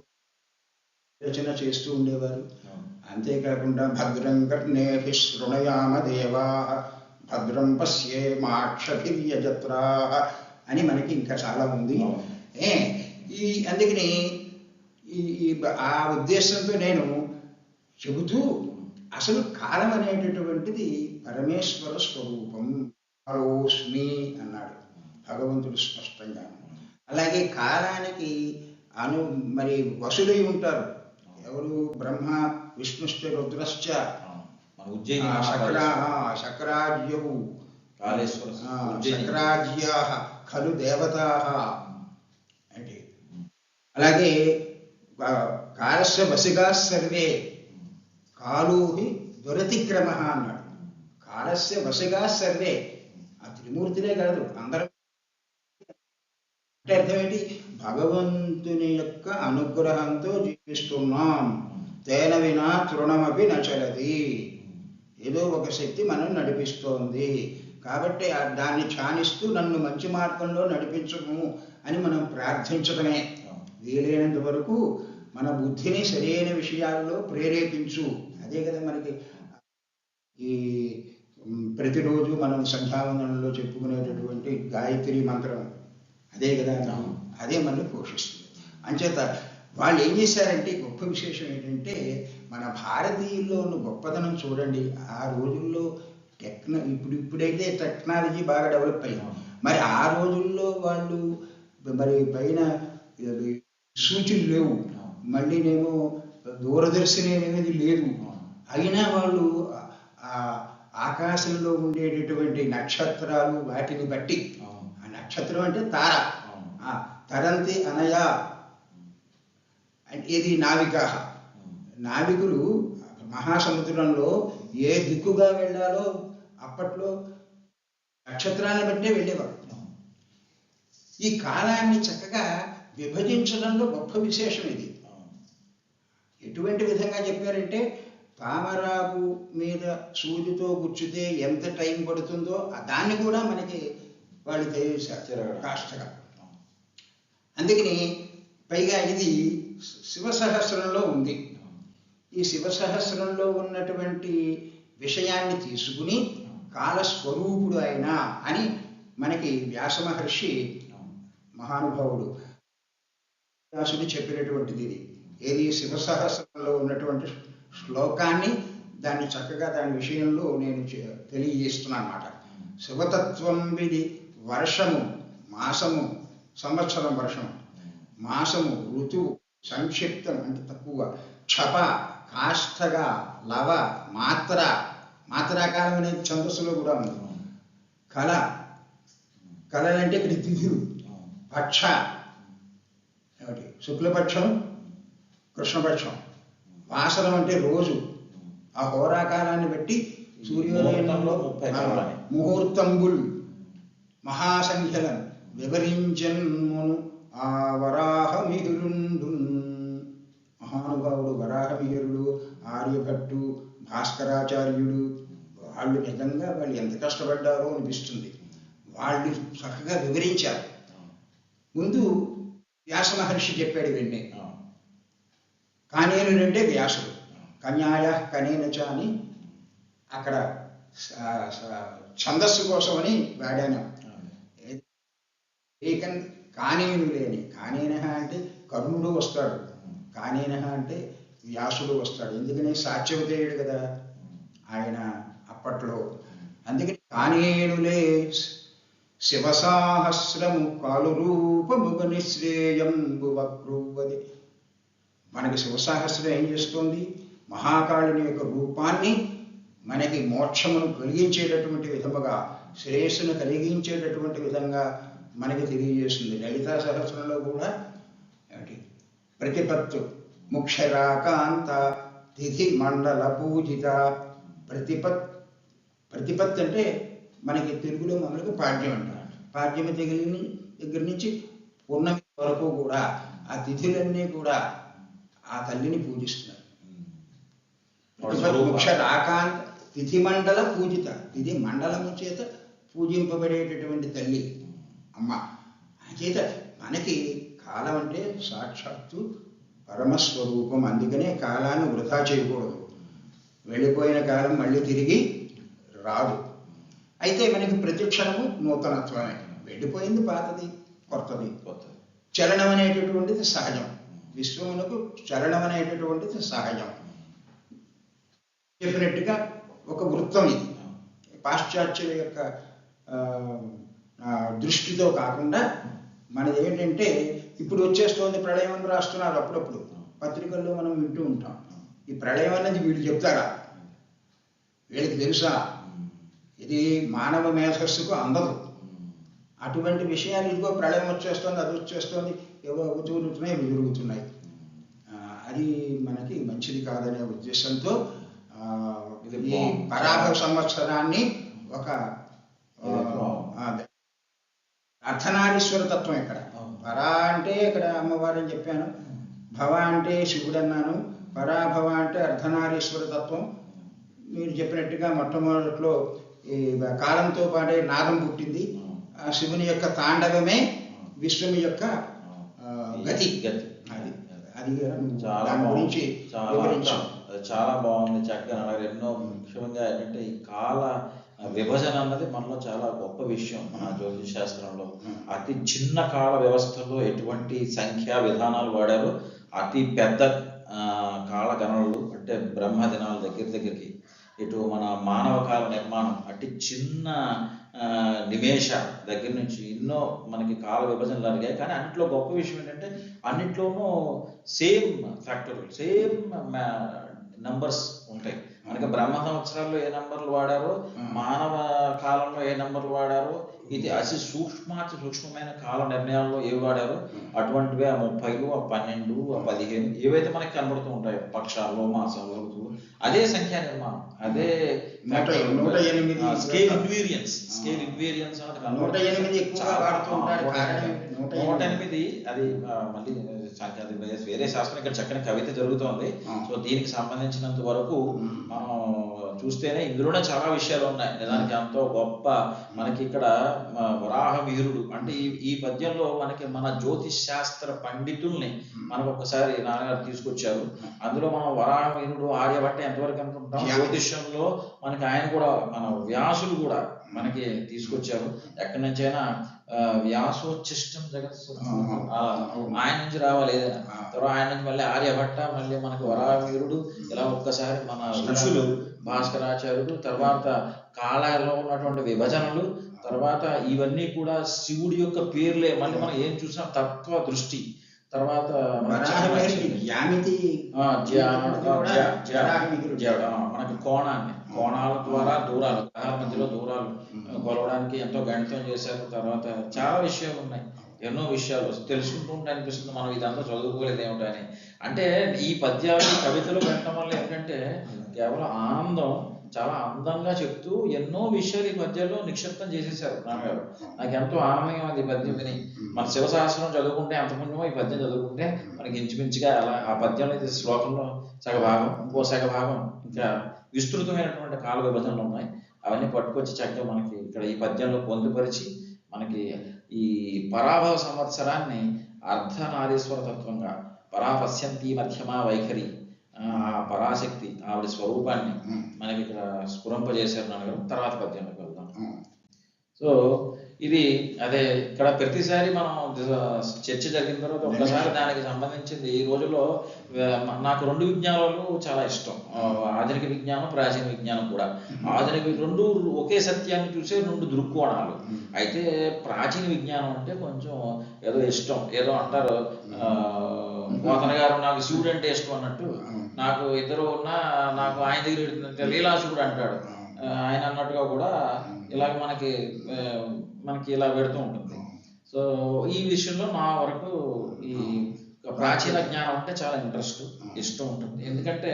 రచన చేస్తూ ఉండేవారు. అంతేకాకుండా భద్రం కర్ణేభి శృణయామ దేవా భద్రం పశ్యేమాక్షభిర్యజత్రా అని మనకి ఇంకా చాలా ఉంది. అందుకని ఆ ఉద్దేశంతో నేను చెబుతూ అసలు కాలం అనేటటువంటిది పరమేశ్వర స్వరూపం. కాలోస్మి అన్నాడు భగవంతుడు స్పష్టంగా. అలాగే కాలానికి మరి వసులై ఉంటారు. ఎవరు? బ్రహ్మ, విష్ణుశ్చ, రుద్రశ్చ, శక్రాజ్యవు శక్రాజ్యా ఖలు దేవతా అంటే. అలాగే కాలస్య వసిగా సర్వే కాలోహి దురతిక్రమ అన్నాడు. కాలస్య వసిగా సర్వే, ఆ త్రిమూర్తులే కాదు అందరం. అంటే అర్థం ఏంటి? భగవంతుని యొక్క అనుగ్రహంతో జీవిస్తున్నాం. తేన వినా తృణమపి నచలది. ఏదో ఒక శక్తి మనం నడిపిస్తోంది కాబట్టి దాన్ని ధ్యానిస్తూ నన్ను మంచి మార్గంలో నడిపించము అని మనం ప్రార్థించడమే. వీలైనంత వరకు మన బుద్ధిని సరైన విషయాల్లో ప్రేరేపించు. అదే కదా మనకి ఈ ప్రతిరోజు మనం సంధ్యావందనంలో చెప్పుకునేటటువంటి గాయత్రి మంత్రం అదే కదా. అదే మనల్ని పోషిస్తుంది. అంచేత వాళ్ళు ఏం చేశారంటే, గొప్ప విశేషం ఏంటంటే, మన భారతీయుల్లో ఉన్న గొప్పతనం చూడండి. ఆ రోజుల్లో ఇప్పుడైతే టెక్నాలజీ బాగా డెవలప్ అయ్యాం. మరి ఆ రోజుల్లో వాళ్ళు మరి పైన సూచనలు లేవు, మళ్ళీనేమో దూరదర్శిని అనేది లేదు. అయినా వాళ్ళు ఆకాశంలో ఉండేటటువంటి నక్షత్రాలు వాటిని బట్టి, ఆ నక్షత్రం అంటే తార, తరంతి అనయా ఇది నావిక. నావికులు మహాసముద్రంలో ఏ దిక్కుగా వెళ్ళాలో అప్పట్లో నక్షత్రాన్ని బట్టే వెళ్ళేవారు. ఈ కాలాన్ని చక్కగా విభజించడంలో గొప్ప విశేషం ఇది. ఎటువంటి విధంగా చెప్పారంటే, తామరాకు మీద సూదితో గుచ్చితే ఎంత టైం పడుతుందో దాన్ని కూడా మనకి వాళ్ళు తెలియజేశారు కాష్టగా. అందుకని పైగా ఇది శివసహస్రంలో ఉంది. ఈ శివసహస్రంలో ఉన్నటువంటి విషయాన్ని తీసుకుని కాలస్వరూపుడు ఆయన అని మనకి వ్యాస మహర్షి మహానుభావుడు వ్యాసుడు చెప్పినటువంటిది ఇది. ఏది? శివసహస్రంలో ఉన్నటువంటి శ్లోకాన్ని దాన్ని చక్కగా దాని విషయంలో నేను తెలియజేస్తున్నాను అన్నమాట. శివతత్వం విది వర్షము, మాసము, సంవత్సరం వర్షం, మాసము, ఋతువు, సంక్షిప్తం అంటే తక్కువ, క్షప, కాష్టగా, లవ, మాత్ర, మాత్రాకాలం అనేది ఛందస్సులో కూడా ఉంది. కళ, కళలంటే ఇక్కడ తిథులు, పక్ష ఏమిటి? శుక్లపక్షం, కృష్ణపక్షం, వాసనం అంటే రోజు, ఆ హోరాకాలాన్ని బట్టి సూర్యోదయంలో ముహూర్తంబుల్ మహాసంఖ్యలను వివరించన్మును ఆ వరాహమిహిరుండు. మహానుభావుడు వరాహమిహిరుడు, ఆర్యభట్టు, భాస్కరాచార్యుడు, వాళ్ళు నిజంగా వాళ్ళు ఎంత కష్టపడ్డారో అనిపిస్తుంది. వాళ్ళు చక్కగా వివరించారు. ముందు వ్యాస మహర్షి చెప్పాడు ఇవన్నీ. కానేనుడంటే వ్యాసుడు, కన్యాయ కనేనచ అని అక్కడ ఛందస్సు కోసమని వాడాను. ఏకన్ కానేను లేని, కానేన అంటే కర్ణుడు వస్తాడు, కానేన అంటే వ్యాసుడు వస్తాడు. ఎందుకని? సాత్యవతేయుడు కదా ఆయన అప్పట్లో. అందుకని కానేనులే శివసాహస్రము కాలు రూపముగ నిశ్రేయంబు వక్రువది. మనకి శివసాహస్రం ఏం చేస్తుంది? మహాకాళుని యొక్క రూపాన్ని మనకి మోక్షమును కలిగించేటటువంటి విధముగా, శ్రేయస్సును కలిగించేటటువంటి విధంగా మనకి తెలియజేస్తుంది. లలితా సహస్రంలో కూడా ఏమిటి? ప్రతిపత్తు ముక్షరాకాంత తిథి మండల పూజిత. ప్రతిపత్ అంటే మనకి తెలుగులో మామూలుగా పాడ్యం అంటారు. పాడ్యమ తెగిలిని దగ్గర నుంచి పూర్ణమి వరకు కూడా ఆ తిథులన్నీ కూడా ఆ తల్లిని పూజిస్తున్నారు. ముక్షరాకాంత తిథి మండల పూజిత, తిథి మండలము చేత పూజింపబడేటటువంటి తల్లి అమ్మ. చేత మనకి కాలం అంటే సాక్షాత్తు పరమస్వరూపం. అందుకనే కాలాన్ని వృధా చేయకూడదు. వెళ్ళిపోయిన కాలం మళ్ళీ తిరిగి రాదు. అయితే మనకి ప్రతి క్షణము నూతనత్వమే. వెళ్ళిపోయింది పాతది, కొత్తది. చలనం అనేటటువంటిది సహజం. విశ్వమునకు చలనం అనేటటువంటిది సహజం. చెప్పినట్టుగా ఒక వృత్తం ఇది. పాశ్చాత్యుల యొక్క దృష్టితో కాకుండా మనది ఏంటంటే ఇప్పుడు వచ్చేస్తోంది ప్రళయం అని రాస్తున్నారు అప్పుడప్పుడు పత్రికల్లో మనం వింటూ ఉంటాం. ఈ ప్రళయం అనేది వీళ్ళు చెప్తారా? వీళ్ళకి తెలుసా? ఇది మానవ మేధస్సుకు అందదు. అటువంటి విషయాలు ఇదిగో ప్రళయం వచ్చేస్తుంది, అది వచ్చేస్తుంది, ఏవో జరుగుతున్నాయి, ఇవి జరుగుతున్నాయి. అది మనకి మంచిది కాదనే ఉద్దేశంతో ఈ పరాభవ సంవత్సరాన్ని ఒక అర్ధనారీశ్వర తత్వం. ఇక్కడ పరా అంటే ఇక్కడ అమ్మవారు అని చెప్పాను, భవ అంటే శివుడు అన్నాను, పరాభవ అంటే అర్ధనారీశ్వర తత్వం. మీరు చెప్పినట్టుగా మొట్టమొదట్లో ఈ కాలంతో పాటే నాదం పుట్టింది. ఆ శివుని యొక్క తాండవమే విశ్వము యొక్క గతి. అది అది దాని గురించి చాలా బాగుంది, చక్కగా అన్నారు. ఎన్నో ముఖ్యంగా ఏంటంటే ఈ కాల విభజన అన్నది మనలో చాలా గొప్ప విషయం. మన జ్యోతిష్ శాస్త్రంలో అతి చిన్న కాల వ్యవస్థలో ఎటువంటి సంఖ్యా విధానాలు వాడారో అతి పెద్ద కాల గణనలు అంటే బ్రహ్మ దినాల దగ్గరికి ఇటు మన మానవ కాల నిర్మాణం అతి చిన్న నిమేష దగ్గర నుంచి ఎన్నో మనకి కాల విభజనలు జరిగాయి. కానీ అన్నింటిలో గొప్ప విషయం ఏంటంటే అన్నింటిలోనూ సేమ్ ఫ్యాక్టర్, సేమ్ నంబర్స్ ఉంటాయి. మనకి బ్రహ్మ సంవత్సరాల్లో ఏ నంబర్లు వాడారో, మానవ కాలంలో ఏ నంబర్లు వాడారో, ఇది అతి సూక్ష్మమైన కాల నిర్ణయాల్లో ఏవి వాడారో అటువంటివి ఆ 30, ఆ 12, ఆ 15 ఏవైతే మనకి కనబడుతూ ఉంటాయో పక్షాల్లో, మాసాల్లో, ఋతువులు, అదే సంఖ్యా నిర్మాణం, అదే స్కేల్ ఇన్వేరియన్స్ అనేది 108. అది మళ్ళీ వేరే శాస్త్రం, ఇక్కడ చక్కని కవిత జరుగుతోంది. సో దీనికి సంబంధించినంత వరకు మనం చూస్తేనే ఇందులోనే చాలా విషయాలు ఉన్నాయి. నిజానికి ఎంతో గొప్ప మనకి ఇక్కడ వరాహ వీరుడు అంటే ఈ పద్యంలో మనకి మన జ్యోతిష్ శాస్త్ర పండితుల్ని మనకు ఒకసారి నాన్నగారు తీసుకొచ్చారు. అందులో మనం వరాహ వీరుడు ఆర్యభట్ట ఎంతవరకు అనుకుంటాం, జ్యోతిష్యంలో మనకి ఆయన కూడా మన వ్యాసులు కూడా మనకి తీసుకొచ్చారు. ఎక్కడి నుంచైనా వ్యాసోచ్చిష్టం జగత్ ఆయన నుంచి రావాలి ఏదైనా, తర్వాత ఆయన నుంచి మళ్ళీ ఆర్యభట్ట, మళ్ళీ మనకి వరాహవీరుడు, ఇలా ఒక్కసారి మన ఋషులు భాస్కరాచార్యుడు, తర్వాత కాలాల్లో ఉన్నటువంటి విభజనలు, తర్వాత ఇవన్నీ కూడా శివుడి యొక్క పేర్లే. మళ్ళీ మనం ఏం చూసినా తత్వ దృష్టి, తర్వాత మనకి కోణాల ద్వారా దూరాలు, గ్రహాల మధ్యలో దూరాలు కొలవడానికి ఎంతో గణితం చేశారు. తర్వాత చాలా విషయాలు ఉన్నాయి, ఎన్నో విషయాలు తెలుసుకుంటూ ఉంటే అనిపిస్తుంది మనం ఇదంతా చదువుకోలేదు ఏమిటని. అంటే ఈ పద్యాలు కవితలు పెట్టడం వల్ల ఏంటంటే కేవలం ఆనందం, చాలా అందంగా చెప్తూ ఎన్నో విషయాలు ఈ పద్యాల్లో నిక్షిప్తం చేసేసారు నాన్నగారు. నాకు ఎంతో ఆనందంగా ఉంది ఈ పద్యం విని. మన శివశాస్త్రం చదువుకుంటే అంతకుముందు ఈ పద్యం చదువుకుంటే మనకి ఇంచుమించుగా అలా ఆ పద్యంలో ఇది శ్లోకంలో సగభాగం, ఇంకో సగభాగం ఇంకా విస్తృతమైనటువంటి కాల విభజనలు ఉన్నాయి. అవన్నీ పట్టుకొచ్చి చక్కగా మనకి ఇక్కడ ఈ పద్యంలో పొందుపరిచి మనకి ఈ పరాభవ సంవత్సరాన్ని అర్ధనారీశ్వర తత్వంగా పరాపశ్యంతి మధ్యమా వైఖరి, ఆ పరాశక్తి ఆవిడ స్వరూపాన్ని మనకి ఇక్కడ స్ఫురింపజేశారు నాన్నగారు. తర్వాత పద్యంలోకి వెళ్దాం. సో ఇది అదే ఇక్కడ ప్రతిసారి మనం చర్చ జరిగిన తర్వాత ఒక్కసారి దానికి సంబంధించింది. ఈ రోజుల్లో నాకు 2 విజ్ఞానాలు చాలా ఇష్టం, ఆధునిక విజ్ఞానం, ప్రాచీన విజ్ఞానం కూడా. ఆధునిక 2 ఒకే సత్యాన్ని చూసే 2 దృక్కోణాలు. అయితే ప్రాచీన విజ్ఞానం అంటే కొంచెం ఏదో ఇష్టం, ఏదో అంటారు పోతన గారు నాకు శివుడు అంటే ఇష్టం అన్నట్టు, నాకు ఇద్దరు ఉన్నా నాకు ఆయన దగ్గర లీలాశివుడు అంటాడు ఆయన అన్నట్టుగా కూడా ఇలాగ మనకి ఇలా పెడుతూ ఉంటుంది. సో ఈ విషయంలో నా వరకు ఈ ప్రాచీన జ్ఞానం అంటే చాలా ఇష్టం ఉంటుంది. ఎందుకంటే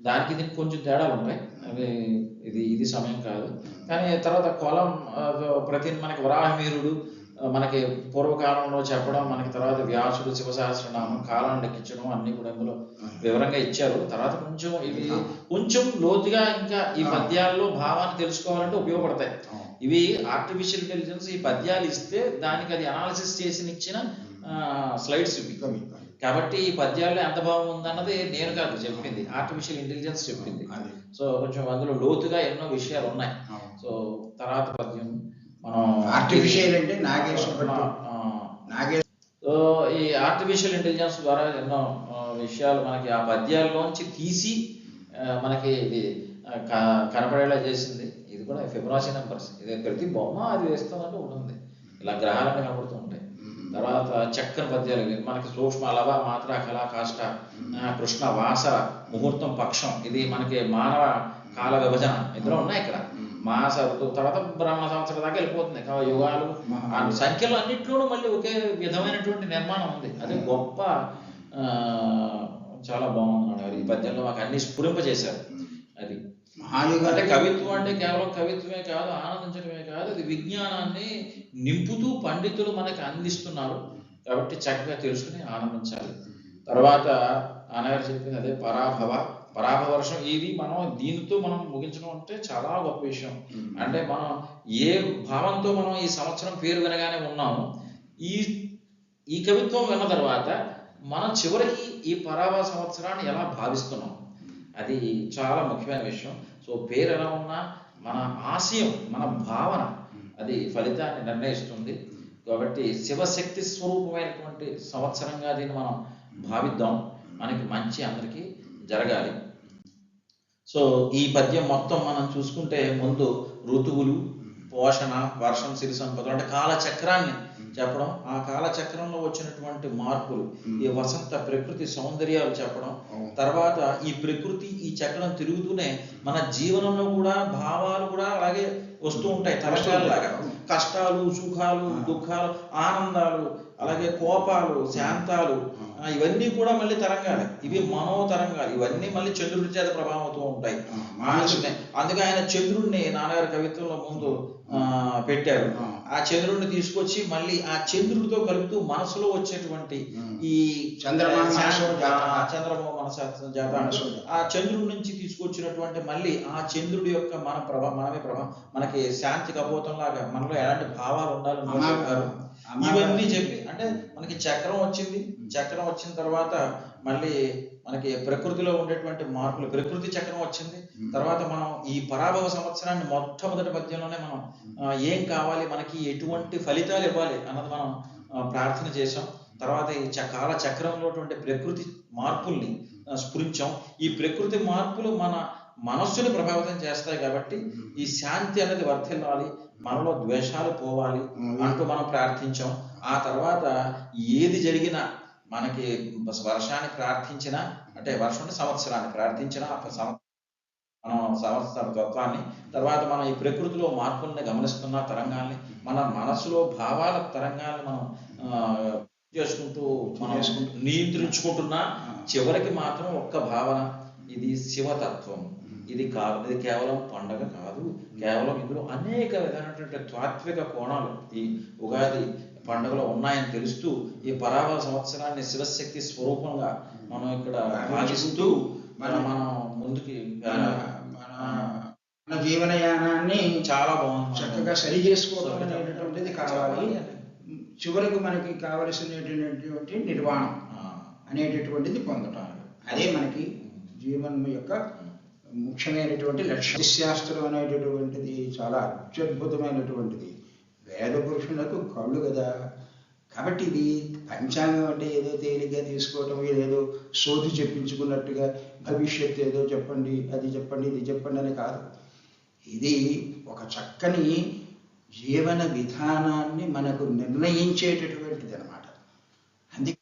దానికి దీనికి కొంచెం తేడాలు ఉంటాయి, అవి ఇది సమయం కాదు. కానీ తర్వాత కొలం మనకి వరాహమీరుడు మనకి పూర్వకాలంలో చెప్పడం, మనకి తర్వాత వ్యాసుడు శివసహస్రనామం కాలాన్ని లెక్కించడం అన్ని కూడా ఇందులో వివరంగా ఇచ్చారు. తర్వాత కొంచెం లోతుగా ఇంకా ఈ పద్యాల్లో భావాన్ని తెలుసుకోవాలంటే ఉపయోగపడతాయి. ఇవి ఆర్టిఫిషియల్ ఇంటెలిజెన్స్ ఈ పద్యాలు ఇస్తే దానికి అది అనాలిసిస్ చేసి ఇచ్చిన స్లైడ్స్ ఇవి. కాబట్టి ఈ పద్యాల్లో ఎంత భావం ఉందన్నది నేను కాదు చెప్పింది, ఆర్టిఫిషియల్ ఇంటెలిజెన్స్ చెప్పింది. సో కొంచెం అందులో లోతుగా ఎన్నో విషయాలు ఉన్నాయి. సో తర్వాత పద్యం మనం ఆర్టిఫిషియల్ అంటే సో ఈ ఆర్టిఫిషియల్ ఇంటెలిజెన్స్ ద్వారా ఎన్నో విషయాలు మనకి ఆ పద్యాల్లోంచి తీసి మనకి ఇది కనపడేలా చేసింది. ఇది కూడా ఫిబొనాచి నెంబర్స్. ఇది ప్రతి బొమ్మ అది వేస్తుందంటే ఉంటుంది. ఇలా గ్రహాలన్నీ కనబడుతూ ఉంటాయి. తర్వాత చక్కని పద్యాలు ఇవి మనకి సూక్ష్మ లవ మాత్ర కళ కాష్ట కృష్ణ వాస ముహూర్తం పక్షం. ఇది మనకి మానవ కాల విభజన ఇందులో ఉన్నాయి. ఇక్కడ మాస ఋతువు తర్వాత బ్రహ్మ సంవత్సరం దాకా వెళ్ళిపోతుంది. యుగాలు ఆ సంఖ్యలు అన్నింటిలోనూ మళ్ళీ ఒకే విధమైనటువంటి నిర్మాణం ఉంది. అది గొప్ప చాలా బాగుంది. ఈ పద్యంలో మాకు అన్ని స్ఫురింపజేశారు. అది అంటే కవిత్వం అంటే కేవలం కవిత్వమే కాదు, ఆనందించడమే కాదు, అది విజ్ఞానాన్ని నింపుతూ పండితులు మనకి అందిస్తున్నారు. కాబట్టి చక్కగా తెలుసుకుని ఆనందించాలి. తర్వాత నాన్నగారు చెప్పింది అదే పరాభవ వర్షం. ఇది మనం దీనితో మనం ముగించడం అంటే చాలా గొప్ప విషయం. అంటే మనం ఏ భావంతో మనం ఈ సంవత్సరం పేరు వినగానే ఉన్నాము, ఈ కవిత్వం విన్న తర్వాత మనం చివరికి ఈ పరాభవ సంవత్సరాన్ని ఎలా భావిస్తున్నాం, అది చాలా ముఖ్యమైన విషయం. సో పేరు ఎలా ఉన్నా మన ఆశయం, మన భావన అది ఫలితాన్ని నిర్ణయిస్తుంది. కాబట్టి శివశక్తి స్వరూపమైనటువంటి సంవత్సరంగా దీన్ని మనం భావిద్దాం. మనకి మంచి అందరికీ జరగాలి. సో ఈ పద్యం మొత్తం మనం చూసుకుంటే ముందు ఋతువులు, పోషణ, వర్షం, సిరి సంపద అంటే కాలచక్రాన్ని చెప్పడం, ఆ కాలచక్రంలో వచ్చినటువంటి మార్పులు, ఈ వసంత ప్రకృతి సౌందర్యాలు చెప్పడం, తర్వాత ఈ ప్రకృతి ఈ చక్రం తిరుగుతూనే మన జీవనంలో కూడా భావాలు కూడా అలాగే వస్తూ ఉంటాయి. తరంగాల్లాగా కష్టాలు, సుఖాలు, దుఃఖాలు, ఆనందాలు, అలాగే కోపాలు, శాంతాలు, ఇవన్నీ కూడా మళ్ళీ తరంగాలే. ఇవి మనోతరంగాలు. ఇవన్నీ మళ్ళీ చంద్రుడి చేత ప్రభావం అవుతూ ఉంటాయి. అందుకే ఆయన చంద్రుడిని నాన్నగారి కవిత్వంలో ముందు పెట్టారు. ఆ చంద్రుడిని తీసుకొచ్చి మళ్ళీ ఆ చంద్రుడితో కలుపుతూ మనసులో వచ్చేటువంటి ఈ చంద్రమోహన జాత, ఆ చంద్రుడి నుంచి తీసుకొచ్చినటువంటి మళ్ళీ ఆ చంద్రుడి యొక్క మనమే ప్రభావం మనకి శాంతి కపోతం లాగా మనలో ఎలాంటి భావాలు ఉండాలని ఇవన్నీ చెప్పి, అంటే మనకి చక్రం వచ్చింది. చక్రం వచ్చిన తర్వాత మళ్ళీ మనకి ప్రకృతిలో ఉండేటువంటి మార్పులు, ప్రకృతి చక్రం వచ్చింది. తర్వాత మనం ఈ పరాభవ సంవత్సరాన్ని మొట్టమొదటి పద్యంలోనే మనం ఏం కావాలి, మనకి ఎటువంటి ఫలితాలు ఇవ్వాలి అన్నది మనం ప్రార్థన చేసాం. తర్వాత ఈ కాల చక్రంలో ప్రకృతి మార్పుల్ని స్ఫురించాం. ఈ ప్రకృతి మార్పులు మన మనస్సుని ప్రభావితం చేస్తాయి. కాబట్టి ఈ శాంతి అనేది వర్ధిల్లాలి, మనలో ద్వేషాలు పోవాలి అంటూ మనం ప్రార్థించాం. ఆ తర్వాత ఏది జరిగినా మనకి వర్షాన్ని ప్రార్థించినా, అంటే వర్షం సంవత్సరాన్ని ప్రార్థించినా మనం సంవత్సర తత్వాన్ని, తర్వాత మనం ఈ ప్రకృతిలో మార్పుల్ని గమనిస్తున్న తరంగాల్ని, మన మనసులో భావాల తరంగాల్ని మనం చేసుకుంటూ మనం నియంత్రించుకుంటున్నా, చివరికి మాత్రం ఒక్క భావన, ఇది శివతత్వం. ఇది కేవలం పండగ కాదు, కేవలం ఇందులో అనేక విధమైనటువంటి తాత్విక కోణాలు ఈ ఉగాది పండుగలో ఉన్నాయని తెలుస్తూ ఈ పరాభవ సంవత్సరాన్ని శివశక్తి స్వరూపంగా మనం ఇక్కడ భావిస్తూ మనం ముందుకి మన జీవనయానాన్ని చాలా బాగుంది చక్కగా సరి చేసుకోవడం అనేటటువంటిది కావాలి. చివరికి మనకి కావలసినటువంటి నిర్వాణం అనేటటువంటిది పొందటం, అదే మనకి జీవనం యొక్క ముఖ్యమైనటువంటి లక్ష్యం. శాస్త్రం అనేటటువంటిది చాలా అత్యద్భుతమైనటువంటిది. వేద పురుషులకు కళ్ళు కదా. కాబట్టి ఇది పంచాంగం అంటే ఏదో తేలిగ్గా తీసుకోవటం, ఏదో సోది చెప్పించుకున్నట్టుగా భవిష్యత్తు ఏదో చెప్పండి, అది చెప్పండి, ఇది చెప్పండి అని కాదు. ఇది ఒక చక్కని జీవన విధానాన్ని మనకు నిర్ణయించేటటువంటిది అన్నమాట. అందుకే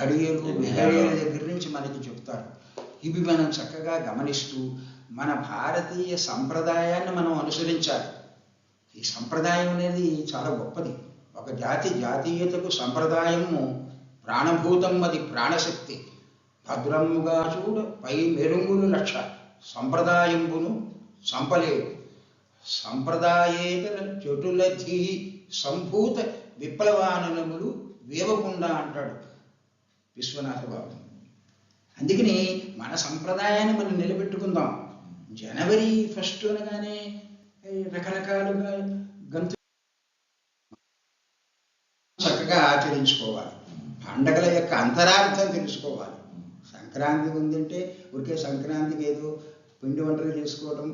ఘడియలు విఘడియల దగ్గర నుంచి మనకి చెప్తారు. ఇవి మనం చక్కగా గమనిస్తూ మన భారతీయ సంప్రదాయాన్ని మనం అనుసరించాలి. ఈ సంప్రదాయం అనేది చాలా గొప్పది. ఒక జాతీయతకు సంప్రదాయము ప్రాణభూతం, అది ప్రాణశక్తి. భద్రముగా చూడ పై మెరుంగులు లక్ష సంప్రదాయంబును సంపలేవు. సంప్రదాయేతర చటులధి సంభూత విప్లవాననములు వేవకుండా అంటాడు విశ్వనాథ బాబు. అందుకని మన సంప్రదాయాన్ని మనం నిలబెట్టుకుందాం. జనవరి 1 అనగానే రకరకాలుగా గంతు చక్కగా ఆచరించుకోవాలి. పండగల యొక్క అంతరార్థం తెలుసుకోవాలి. సంక్రాంతి ఉందంటే ఊరికే సంక్రాంతికి ఏదో పిండి వంటలు చేసుకోవడం,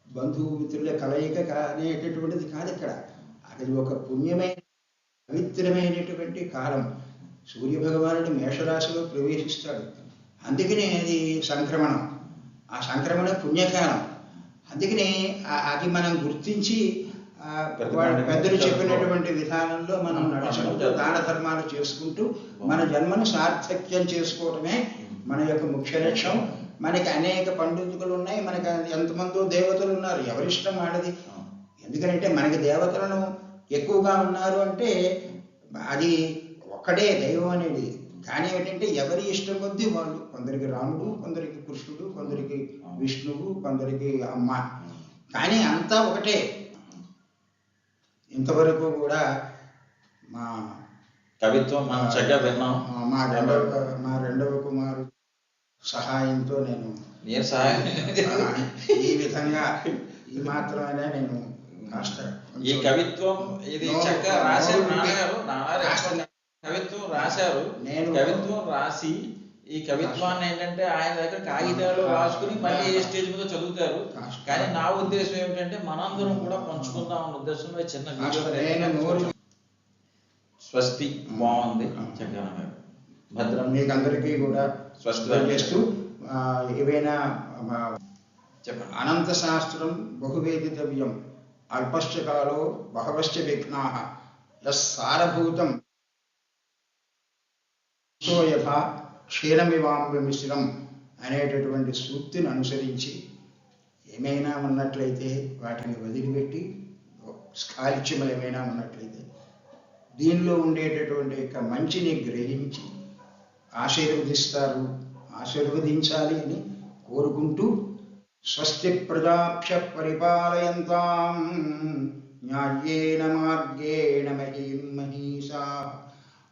బంధుమిత్రుల కలయిక అనేటటువంటిది కాదు. ఇక్కడ అది ఒక పుణ్యమైన పవిత్రమైనటువంటి కాలం. సూర్యభగవానుడు మేషరాశిలో ప్రవేశిస్తాడు, అందుకనే అది సంక్రమణం. ఆ సంక్రమణ పుణ్యకాలం. అందుకని అది మనం గుర్తించి పెద్దలు చెప్పినటువంటి విధానంలో మనం నడుచుకుంటూ దాన ధర్మాలు చేసుకుంటూ మన జన్మను సార్థక్యం చేసుకోవటమే మన యొక్క ముఖ్య లక్ష్యం. మనకి అనేక పండుగలు ఉన్నాయి, మనకి ఎంతమందో దేవతలు ఉన్నారు, ఎవరిష్టం వాడది. ఎందుకంటే మనకి దేవతలను ఎక్కువగా ఉన్నారు అంటే అది ఒక్కడే దైవం అనేది. కానీ ఏంటంటే ఎవరి ఇష్టం కొద్దీ వాళ్ళు, కొందరికి రాముడు, కొందరికి కృష్ణుడు, కొందరికి విష్ణువు, కొందరికి అమ్మ, కానీ అంతా ఒకటే. ఇంతవరకు కూడా మా కవిత్వం మనం చక్కగా విన్నాం. మా రెండవ కుమారు సహాయంతో నేను సహాయం ఈ విధంగా ఈ మాత్రమే నేను కాస్త ఈ కవిత్వం ఇది చక్కగా రాశారు నాన్నగారు. కవిత్వం రాశారు. నేను కవిత్వం రాసి ఈ కవిత్వాన్ని ఏంటంటే ఆయన దగ్గర కాగితాలు రాసుకుని మళ్ళీ ఏ స్టేజ్ మీద చదువుతారు. కానీ నా ఉద్దేశం ఏమిటంటే మనందరం కూడా పంచుకుందాం అన్న ఉద్దేశంలో చిన్న వీడియో. స్వస్తి బాగుంది చక్కగా భద్రం. మీకు అందరికీ కూడా స్వస్తి చేస్తూ ఏవైనా చెప్పండి. అనంత శాస్త్రం బహువేదితవ్యం, అల్పశ్చ కాలో బహవశ్చ విఘ్నాః, యస్సారభూతం యథా క్షీరమివాంబ మిశ్రం అనేటటువంటి సూక్తిని అనుసరించి ఏమైనా ఉన్నట్లయితే వాటిని వదిలిపెట్టి, స్కాలిత్యములు ఏమైనా ఉన్నట్లయితే దీనిలో ఉండేటటువంటి యొక్క మంచిని గ్రహించి ఆశీర్వదించాలి అని కోరుకుంటూ, స్వస్తి ప్రజాభ్య పరిపాలయంతాం న్యాయేన మార్గేణ మహీం మహీషాః,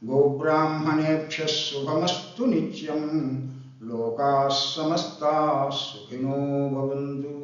గోబ్రాహ్మణేభ్యః శుభమస్తు నిత్యం, లోకాః సమస్తాః సుఖినో భవంతు.